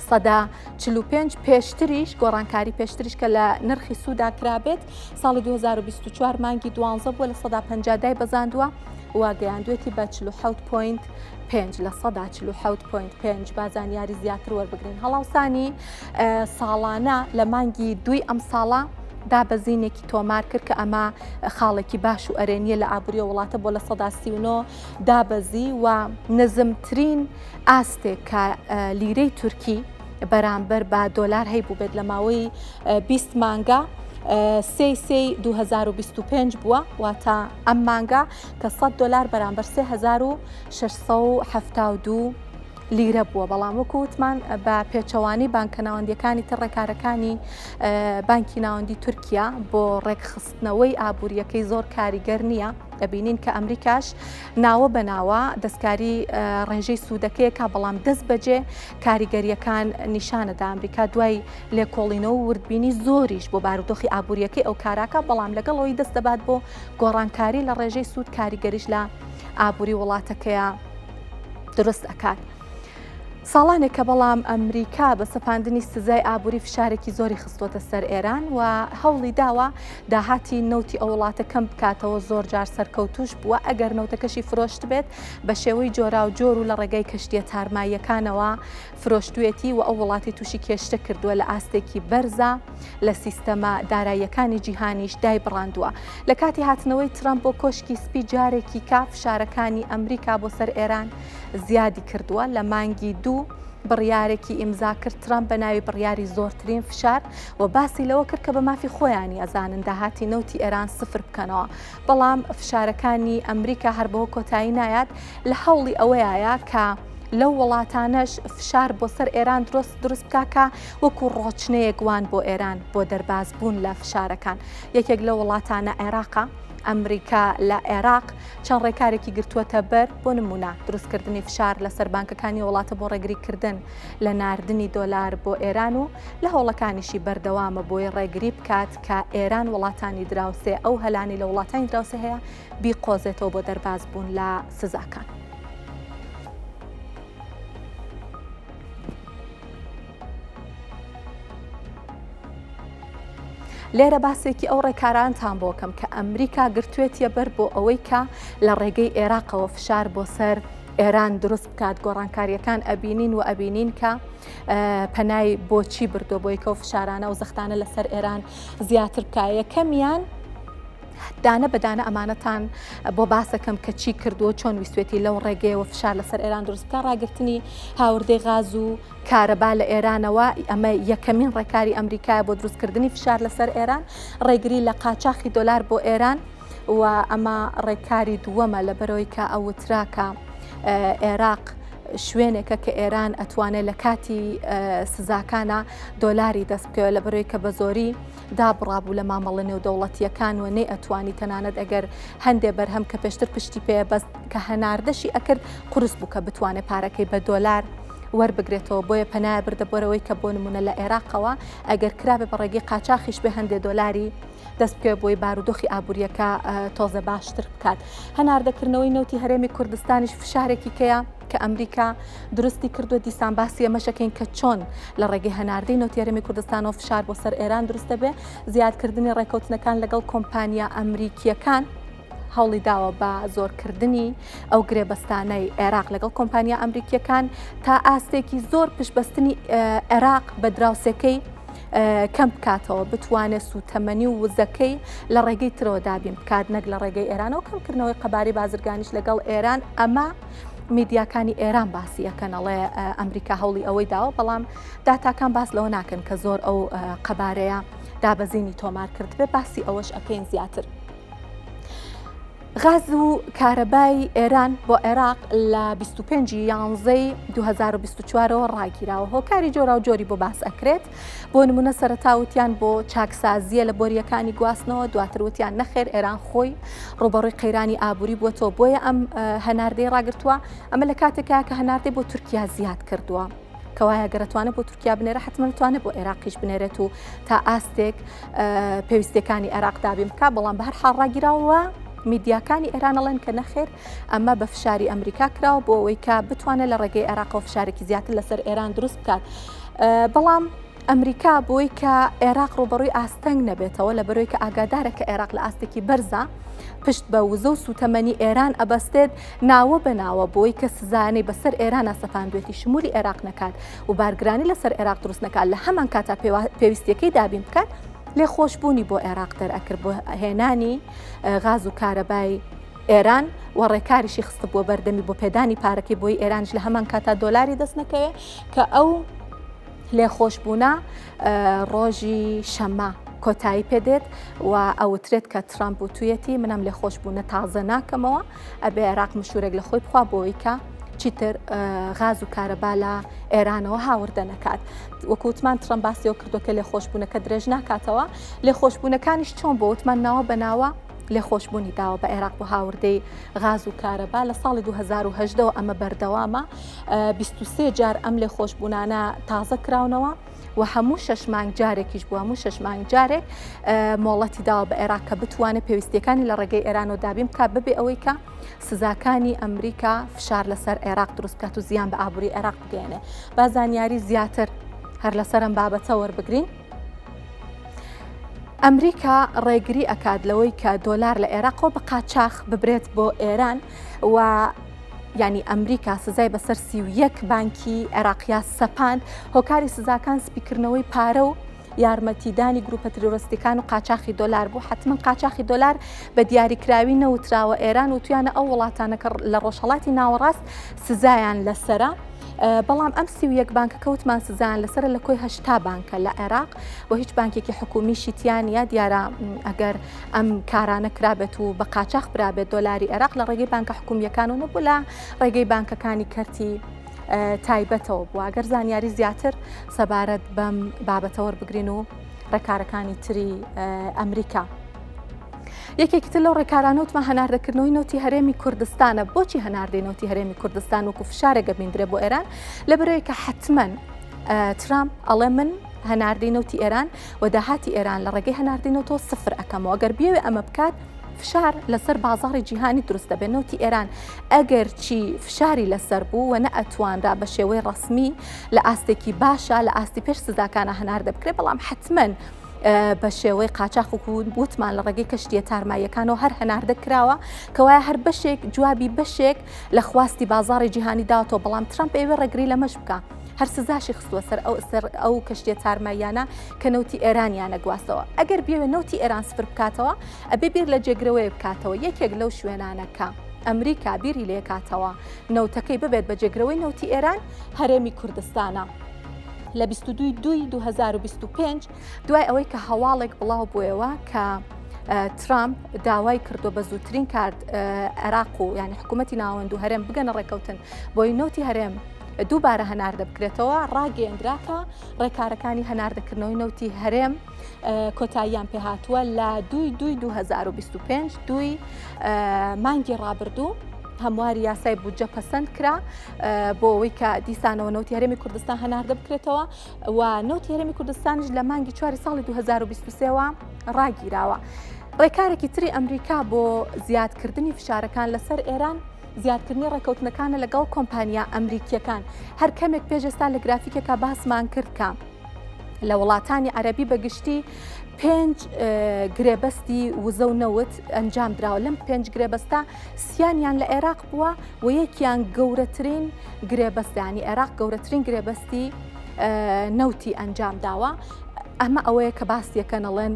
145 پێشتریش گۆڕانکاری پێشتریش کە لە نرخی سوودا کرابێت ساڵی 2024 مانگی 12 بووە لە 150 دای بەزاندووە و گەیاندوێتی بە 47.5 لە 147.5 بازانیاری زیاتر وەربگرین. هەڵاوسانی ساڵانە لە مانگی دوی ئەم ساڵە دابەزینێکی تۆمار کرد کە ئەمە خاڵێکی باش و ئەرێنیە لە ئابووری وڵاتە بۆ لە 139 دابەزی و نزمترین ئاستێک کە لیرەی تورکی بەرامبەر بە دۆلار هەیبوو بێت لە ماوەی 20 مانگە 2025 بووە واتە ئەم مانگە کە $100 بەرامبەر 3672 لیرە بووە. بەڵام وەکو وتمان بە پێچەوانی بانکە ناوەندیەکانی تر ڕێکارەکانی بانکی ناوەندی تورکیا بۆ ڕێکخستنەوەی ئابوووریەکەی زۆر کاریگەر نییە. دەبینین کە ئەمریکاش ناوە بەناوە دەستکاری ڕێژەی سوودەکەیەکە بەڵام دەست بەجێ کاریگەریەکان نیشانەدا. ئەمریکا دوای لێکۆڵینەوە و وردبینی زۆریش بۆ بارودۆخی ئابوووریەکەی ئەو کاراکە بەڵام لەگەڵەوەی دەست دەبات بۆ گۆڕانکاری لە ڕێژەی سوود کاریگەریش لە ئابووری وڵاتەکەیە دروست ئەکات. ساڵانێک کە بەڵام ئەمریکا بە سەپاندنی سزای ئابووری فشارێکی زۆری خستۆتە سەر ئێران و هەوڵی داوە داهاتی نەوتی ئەو وڵاتە کەم بکاتەوە زۆر جار سەرکەوتوش بووە ئەگەر نەوتەکەشی فرۆشت بێت بە شێوەی جۆرا و جۆر و لە ڕێگەی کەشتیە تارماییەکانەوە فرۆشتوێتی و ئەو وڵاتی تووشی کێشتە کردووە لە ئاستێکی بەرزە لە سیستەمە داراییەکانی جیهانیش دای بڕاندووە. لە کاتی هاتنەوەی ترامپ بۆ کۆشکی سپی جارێکی کا فشارەکانی ئەمریکا بۆ سەر ئێران زیادی کردووە. لە مانگی دوو بڕیارێکی ئیمزا کرد ترامپ بە ناوی بڕیاری زۆرترین فشار و باسی لەوە کرد کە بە مافی خۆیانی ئەزانن داهاتی نەوتی ئێران سفر بکەنەوە. بەڵام فشارەکانی ئەمریکا هەر بەوە کۆتایی نایات لە هەوڵی ئەوەیە کە لەو وڵاتانەش فشار بۆ سەر ئێران دروست بکاکە وەکو ڕۆچنەیەک وان بۆ ئێران بۆ دەرباز بوون لە فشارەکان. یەکێک لە وڵاتانە عێراقە. ئەمریکا لە عێراق چەند ڕێکارێکی گرتووەتە بەر بۆ نمونە دروستکردنی فشار لەسەر بانکەکانی وڵاتە بۆ ڕێگریکردن لە ناردنی دۆلار بۆ ئێران و لە هەوڵەکانیشی بەردەوامە بۆی ڕێگری بکات کە ئێران وڵاتانی دراوسێ ئەو هەلانی لە وڵاتانی دراوسێ هەیە بیقۆزێتەوە بۆ دەرباز بوون لە سزاکان. لێرە باسێکی ئەو ڕێکارانتان بۆکەم کە ئەمریکا گرتوێتیە بەر بۆ ئەوەی کە لە ڕێگەی عێراقەوە فشار بۆ سەر ئێران دروست بکات. گۆڕانکاریەکان ئەبینین و ئەبینین کە پەنای بۆچی بردو بۆ یەکەوە فشارانە و زەختانە لەسەر ئێران زیاتر بکە. یەکەمیان دانە بەدانە ئەمانەتان بۆ باسەکەم کە چی کردووە چۆن ویستێتی لەو ڕێگەیەوە فشار لەسەر ئێران دروست بکە. ڕاگررتنی هاوردەی غاز و کارەبا لە ئێرانەوە ئەمە یەکەمین ڕێکاری ئەمریکایە بۆ دروستکردنی فشار لەسەر ئێران. ڕێگری لە قاچاقی دۆلار بۆ ئێران و ئەمە ڕێکاری دووەمە لە بەرەوەی کە ئەوتراکە عێراق شوێنێکە کە ئێران ئەتوانێت لە کاتی سزاکانە دۆلاری دەست بکەوە لە بەرەوەی کە بە زۆری دابڕابوو لە مامەڵە نێودەوڵەتیەکان و نەی ئەتوانی تەنانەت ئەگەر هەندێ بەرهەم کە پێشتر پشتی پێ بەس کە هەناردەشی ئەکرد قورس بوو کە بتوانێت پارەکەی بە دۆلار وەربگرێتەوە. بۆیە پەنایە بردە بۆرەوەی کە بۆ نمونە لە عێراقەوە ئەگەر کرابێ بە ڕێگەی قاچاقیش بێ هەندێ دۆلاری دەست بکەوە بۆی بارودۆخی ئابوووریەکە تۆزە باشتر بکات. هەناردەکردنەوەی نەوتی هەرێمی کوردستانیش فشارێکی کەیە کە ئەمریکا درستی کردووە دیسان باسی ئەمەشەکەین کە چۆن لە ڕێگەی هەناردەی نەوتی هەرێمی کوردستانەوە فشار بۆ سەر ئێران دروستە بێ. زیادکردنی ڕێکەوتنەکان لەگەڵ کۆمپانیا ئەمریکیەکان هەوڵی داوە بە زۆرکردنی ئەو گرێبەستانەی عێراق لەگەڵ کۆمپانیا ئەمریکیەکان تا ئاستێکی زۆر پشتبەستنی عێراق بە دراوسەکەی کەم بکاتەوە بتوانێت سوتەمەنی و وزەکەی لە ڕێگەی ترەوە دابین بکات نەک لە ڕێگەی ئێرانەوە کەمکردنەوەی قەباری بازرگانیش لەگەڵ ئێران. ئەمە میدیاکانی ئێران باسیەکەنەڵێ ئەمریکا هەوڵی ئەوەی داوە بەڵام داتاکان باس لەوە ناکەن کە زۆر ئەو قەبارەیە دابەزینی تۆمار کرد بێ باسی ئەوەش ئەەکەین زیاتر. غاز و کارەبای ئێران بۆ عێراق لە 25 یانزەی 2024ەوە ڕاگیراوە. هۆکاری جۆرا و جۆری بۆ باس ئەکرێت. بۆ نمونە سەرەتاوتیان بۆ چاکسازیە لە بۆریەکانی گواستنەوە، دواتروتیان نەخێر ئێران خۆی ڕوبەڕووی قەیرانی ئابووری بووەتەوە، بۆیە ئەم هەناردەی ڕاگرتووە. ئەمە لە کاتێکا کە هەناردەی بۆ تورکیا زیاد کردووە، کەوایە گەرەتوانە بۆ تورکیا بنێرە، حتممە توانێت بۆ عێراقیش بنێرێت و تا ئاستێک پێویستەکانی عێراق دابین بکە. بەڵام بە هەر حاڵ ڕاگیراوە میدیاکانی ئێران ئەڵێن کە نەخێر ئەمە بە فشاری ئەمریکا کراوە بۆ ئەوەی کە بتوانێت لە ڕێگەی عێراقەوە فشارێکی زیاتر لەسەر ئێران دروست بکات. بەڵام ئەمریکا بۆی کە عێراق ڕوبەڕووی ئاستەنگ نەبێتەوە، لە بەرەوەی کە ئاگادارە کە عێراق لە ئاستێکی بەرزە، پشت بە وزە و سوتەمەنی ئێران ئەبەستێت ناوە بەناوە بۆی کە سزانەی بەسەر ئێرانە سەپاندوێتی شمولی عێراق نەکات و بارگرانی لەسەر عێراق دروست نەکات، لە هەمان کاتا پێویستیەکەی دابین بکات، لێ خۆشببوونی بۆ عێراق دەرئەکرد بۆ هێنانی غاز و کارەبای ئێران و ڕێکاریشی خستە بۆ بەردەمی بۆ پێدانی پارەکەی بۆی ئێرانش لە هەمان کاتا دۆلاری دەست نەکەوێت کە ئەو لێ خۆشببوونە ڕۆژی شەمە کۆتایی پێدێت و ئەوترێت کە ترامپ و تویەتی منم لێ خۆشببوونە تازە ناکەمەوە، ئەبێ عێراق مشورێک لە خۆی بخوا بۆەوەی کە چیتر غاز و کارەبا لە ئێرانەوە هاوردە نەکات. وەکوتمان ترامپ باسیەوە کردو کە لێ خۆشببوونەکە درێژ ناکاتەوە، لێ خۆشببوونەکانیش چۆن بۆ وتمان ناوە بەناوە لێ خۆشببوونی داوە بە عێراق بۆ هاوردەی غاز و کارەبا لە ساڵی 2010 ئەمە بەردەوامە 23 جار ئەم لێ خۆشببوونانە تازە کراونەوە و هەموو 6 مانگ جارێکیش بوو، هەموو 6 مانگ جارێک مۆڵەتی داوە بە عێراق کە بتوانێت پێویستیەکانی لە ڕێگەی ئێرانەوە دابین بکات ببێ ئەوەی کە سزاکانی ئەمریکا فشار لەسەر عێراق دروست بکات و زیان بە ئابووری عێراق بگەێنێ. با زانیاری زیاتر هەر لەسەرم بابەتە وەربگرین. ئەمریکا ڕێگری ئەکات لەوەی کە دۆلار لە عێراقەوە بە قاچاق ببرێت بۆ ئێران و ینی ئەمریکا سزای بەسەر 31 بانکی عێراقیا سەپاند. هۆکاری سزاکان سپیکردنەوەی پارە و یارمەتیدانی گروپە ترۆریستیەکان و قاچاقی دۆلار بوو. حتمما قاچاقی دۆلار بە دیاریکراوی نەوتراوە ئێران و توانە ئەو وڵاتانەکە لە ڕۆژهەڵاتی ناوەڕاست سزایان لەسرە. بەڵام ئەم 31 بانکە کەوتمان سزان لەسەر لە کۆی 8 بانکە لە عێراق و هیچ بانکێکی حکومیشی تیانە دیارە ئەگەر ئەم کارانە کرابێت و بە قاچاق برابێت دۆلاری عێراق لە ڕێگەی بانکە حکومیەکان و نەبوو لە ڕێگەی بانکەکانی کەرتی تایبەتەوە بوو. ئەگەر زانیاری زیاتر سەبارەت بەم بابەتەوە بگرین و ڕێکارەکانی تری ئەمریکا. یەکێکتر لەو ڕێکارانەوتمە هەناردەکردنەوەی نەوتی هەرێمی کوردستانە. بۆچی هەناردەی نەوتی هەرێمی کوردستان وەکو فشارێکە بیندرێ بۆ ئێران؟ لەبەرەوەی کە حتمما ترامپ ئەڵێ من هەناردەی نەوتی ئێران و داهاتی ئێران لە ڕێگەی هەناردەی نەوتەوە سفر ئەەکەمەوە. ئەگەر بیاوێ ئەمە بکات فشار لەسەر بازاڕی جیهانی دروستە بێت. نەوتی ئێران ئەگەر چی فشاری لەسەر بوو و نەئەتوانرا بە شێوەی ڕسمی لە ئاستێکی باشە لە ئاستی پێش سزاکانە هەناردە بکرێت، بەڵام حتمما بە شێوەی قاچاق وتمان لە ڕێگەی کەشتیە تارماییەکانەوە هەر هەناردە کراوە کەوایە هەر بەشێک جوابی بەشێک لە خواستی بازاڕی جیهانی داوەتەوە. بەڵام ترامپ ئێوێ ڕێگری لەمەش بکە، هەر سزاشی خستووە سەر ئەو کەشتیە تارماییانە کە نەوتی ئێرانیانە گواستەوە. ئەگەر بێوێ نەوتی ئێران سفر بکاتەوە ئەبێ بیر لە جێگرەوەی بکاتەوە. یەکێک لەو شوێنانەکە ئەمریکا بیری لێکاتەوە نەوتەکەی ببێت بە جێگرەوەی نەوتی ئێران هەرێمی کوردستانە. لە 22/2025 دوای ئەوەی کە هەواڵێک بڵاو بوویەوە کە ترامپ داوای کردو بە زووترین کارد عێراق و یعنی حکوومەتی ناوەند و هەرێم بگەنە ڕێکەوتن بۆی نەوتی هەرێم دووبارە هەناردە بکرێتەوە، ڕاگەیەندراکە ڕێکارەکانی هەناردەکردنەوەی نەوتی هەرێم کۆتاییان پێهاتووە لە 2/2025 دوی مانگی ڕابردوو. هەمواری یاسای بودجە پەسەند کرا بۆ ئەوەی کە دیسانەوە نەوتی هەرێمی کوردستان هەناردە بکرێتەوە و نەوتی هەرێمی کوردستانش لە مانگی 4 ساڵی 2023ەوە ڕاگیراوە. ڕێکارێکی تری ئەمریکا بۆ زیادکردنی فشارەکان لەسەر ئێران زیادکردنی ڕێکەوتنەکانە لەگەڵ کۆمپانیا ئەمریکیەکان. هەر کەمێک پێشێستا لە گرافیکێکە باسمان کرد کە لە وڵاتانی عەرەبی بەگشتی 5 گرێبەستی وزە و نەوت ئەنجام درراوە. لەم 5 گرێبەستە سیانیان لە عێراق بووە و یەکیان گەورەترین گرێبەستانی عێراق گەورەترین گرێبەستی نەوتی ئەنجام داوە. ئەمە ئەوەیە کە باسیەکەنەڵێن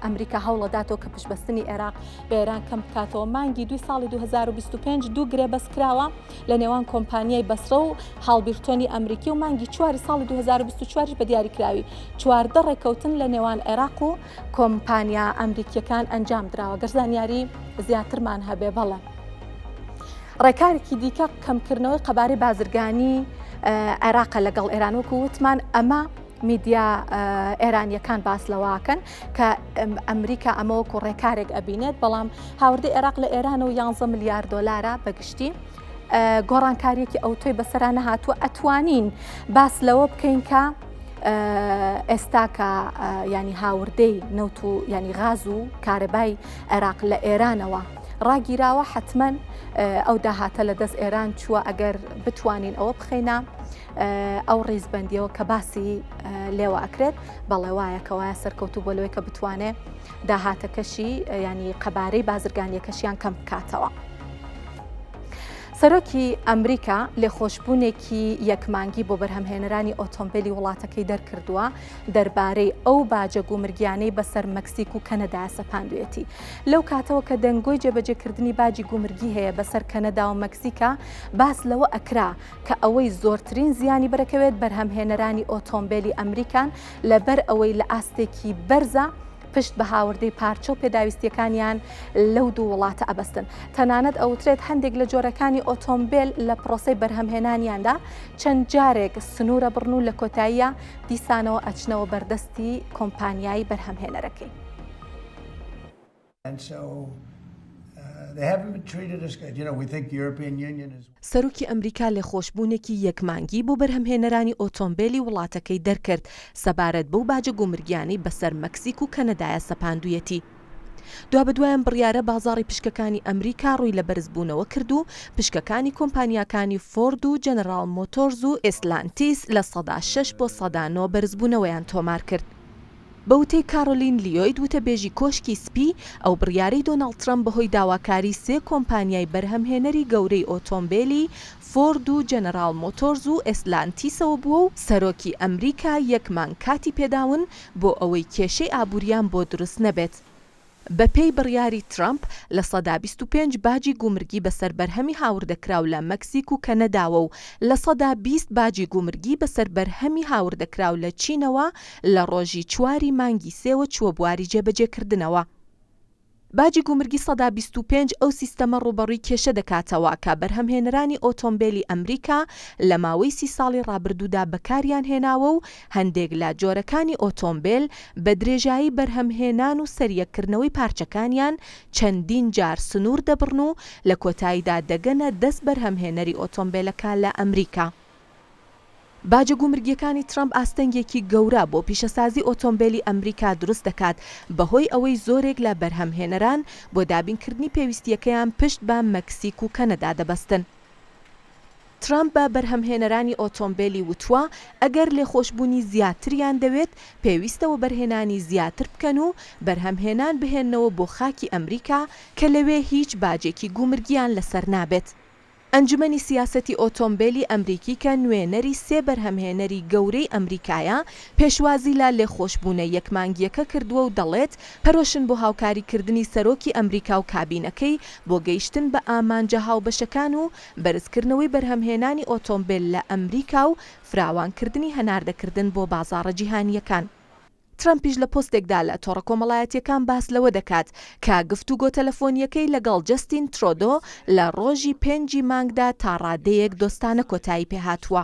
ئەمریکا هەوڵەداتەوە کە پشبەستنی عێراق بە ئێران کەم بکاتەوە. مانگی 2 ساڵی 2025 دوو گرێ بەسکراوە لە نێوان کۆمپانیای بەسرە و هاڵبیرتۆنی ئەمریکی و مانگی 4 ساڵی 2024 بە دیاریکراوی 14 ڕێکەوتن لە نێوان عێراق و کۆمپانیا ئەمریکیەکان ئەنجام درراوە. گەرزانیاری زیاترمان هەبێ بەڵێ. ڕێکارێکی دیکە کەمکردنەوەی قەبارەی بازرگانی عێراق لەگەڵ ئێران وەکو وتمان ئەمە میدیا ئێرانیەکان باس لەواکەن کە ئەمریکا ئەمە وەکو ڕێکارێک ئەبینێت، بەڵام هاوردەی عێراق لە ئێرانەوە 11 میلیارد دۆلارە بەگشتی. گۆڕانکاریەکی ئەوتۆی بەسەرانە هاتووە ئەتوانین باس لەوە بکەین کە ئێستاکە ینی هاوردەی نەوت و ینی غاز و کارەبای عێراق لە ئێرانەوە ڕاگیراوە، حتمما ئەو داهاتە لە دەست ئێران چووە ئەگەر بتوانین ئەوە بخەینە ئەو ڕیزبندیەوە کە باسی لێوە ئەکرێت. بەڵێ وایە کەوایە سەرکەوتوو بۆ لەوەی کە بتوانێت داهاتەکەشی ینی قەبارەی بازرگانیەکەشیان کەم بکاتەوە. سەرۆکی ئەمریکا لێخۆشبوونێکی یەکمانگی بۆ بەرهەمهێنەرانی ئۆتۆمبیلی وڵاتەکەی دەرکردووە دەربارەی ئەو باجە گومرگیانەی بەسەر مەکسیک و کەنەدا سەپاندوێتی. لەو کاتەوە کە دەنگۆی جێبەجێکردنی باجی گومرگی هەیە بەسەر کەنەدا و مەکسیکا، باس لەوە ئەکرا کە ئەوەی زۆرترین زیانی بەرەکەوێت بەرهەمهێنەرانی ئۆتۆمبیلی ئەمریکان لەبەر ئەوەی لە ئاستێکی بەرزە پشت بە هاوردەی پارچە و پێداویستیەکانیان لەو دوو وڵاتە ئەبەستن. تەنانەت ئەوترێت هەندێک لە جۆرەکانی ئۆتۆمبیل لە پرۆسەی بەرهەمهێنانیاندا چەند جارێک سنوورە بڕن و لە کۆتاییە دیسانەوە ئەچنەوە بەردەستی کۆمپانیای بەرهەمهێنەرەکەی. سەرۆکی ئەمریکا لێخۆشبوونێکی یەکمانگی بۆ بەرهەمهێنەرانی ئۆتۆمبیلی وڵاتەکەی دەرکرد سەبارەت بەو باجە گومرگیانەی بەسەر مەکسیک و کەنەدایە سەپاندوویەتی. دوابەدوایان بڕیارە بازاڕی پشکەکانی ئەمریکا ڕووی لە بەرزبوونەوە کرد و پشکەکانی کۆمپانیاکانی فۆرد و جەنەرال مۆتۆرز و ئێسلانتیس لە 6% بۆ 9% بەرزبوونەوەیان تۆمار کرد. بەوتەی کارۆلین لیۆید وتەبێژی کۆشکی سپی ئەو بڕیارەی دۆناڵد ترەمپ بەهۆی داواکاری 3 کۆمپانیای بەرهەمهێنەری گەورەی ئۆتۆمبیلی فۆرد و جەنەرال مۆتۆرز و ئێسلانتیسەوە بووە و سەرۆکی ئەمریکا یەکمان کاتی پێداون بۆ ئەوەی کێشەی ئابووریان بۆ دروست نەبێت. بەپێی بڕیاری ترامپ لە 125 باجی گومرگی بەسەر بەرهەمی هاوردەکراو لە مەکسیک و کەنەداوە و لە 120 باجی گومرگی بەسەر بەرهەمی هاوردەکراو لە چینەوە لە ڕۆژی 4 مانگی 3 چووە بواری جێبەجێکردنەوە. باجی گومرگی 125 ئەو سیستەمە ڕوبەڕووی کێشە دەکاتەوە کە بەرهەمهێنەرانی ئۆتۆمبیلی ئەمریکا لە ماوەی 30 ساڵی ڕابردوودا بەکاریان هێناوە و هەندێک لە جۆرەکانی ئۆتۆمبیل بە درێژایی بەرهەمهێنان و سەریەکردنەوەی پارچەکانیان چەندین جار سنوور دەبڕن و لە کۆتاییدا دەگەنە دەست بەرهەمهێنەری ئۆتۆمبیلەکە لە ئەمریکا. باجە گومرگیەکانی ترامپ ئاستەنگێکی گەورە بۆ پیشەسازی ئۆتۆمبیلی ئەمریکا دروست دەکات بەهۆی ئەوەی زۆرێک لە بەرهەمهێنەران بۆ دابینکردنی پێویستیەکەیان پشت بە مەکسیک و کەنەدا دەبەستن. ترامپ بە بەرهەمهێنەرانی ئۆتۆمبیلی وتووە ئەگەر لێخۆشبوونی زیاتریان دەوێت پێویستەوە بەرهێنانی زیاتر بکەن و بەرهەمهێنان بهێننەوە بۆ خاکی ئەمریکا کە لەوێ هیچ باجێکی گومرگیان لەسەر نابێت. ئەنجومەنی سیاسەتی ئۆتۆمبیلی ئەمریکی کە نوێنەری 3 بەرهەمهێنەری گەورەی ئەمریکایە پێشوازی لە لێخۆشبوونە یەکمانگیەکە کردووە و دەڵێت پەرۆشن بۆ هاوکاریکردنی سەرۆکی ئەمریکا و کابینەکەی بۆ گەیشتن بە ئامانجە هاوبەشەکان و بەرزکردنەوەی بەرهەمهێنانی ئۆتۆمبیل لە ئەمریکا و فراوانکردنی هەناردەکردن بۆ بازاڕە جیهانیەکان. ترامپیش لە پۆستێکدا لە تۆڕە کۆمەڵایەتیەکان باس لەوە دەکات کە گفتوگۆ تەلەفۆنیەکەی لەگەڵ جەستین ترۆدۆ لە ڕۆژی 5 مانگدا تا ڕادەیەک دۆستانە کۆتایی پێهاتووە.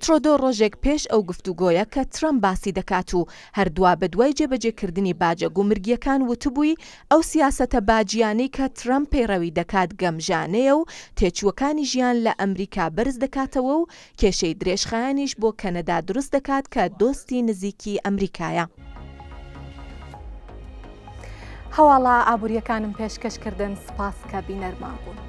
ترۆدۆ ڕۆژێک پێش ئەو گفتوگۆیە کە ترامپ باسی دەکات و هەردووە بە دوای جێبەجێکردنی باجە گومرگیەکان وتبووی ئەو سیاسەتە باجیانەی کە ترامپ پەیڕەوی دەکات گەمژانەیە و تێچووەکانی ژیان لە ئەمریکا بەرز دەکاتەوە و کێشەی درێژخایانیش بۆ کەنەدا دروست دەکات کە دۆستی نزیکی ئەمریکایە. هەواڵە ئابوووریەکانم پێشکەشکردن سپاس کە بینەرمان بوون.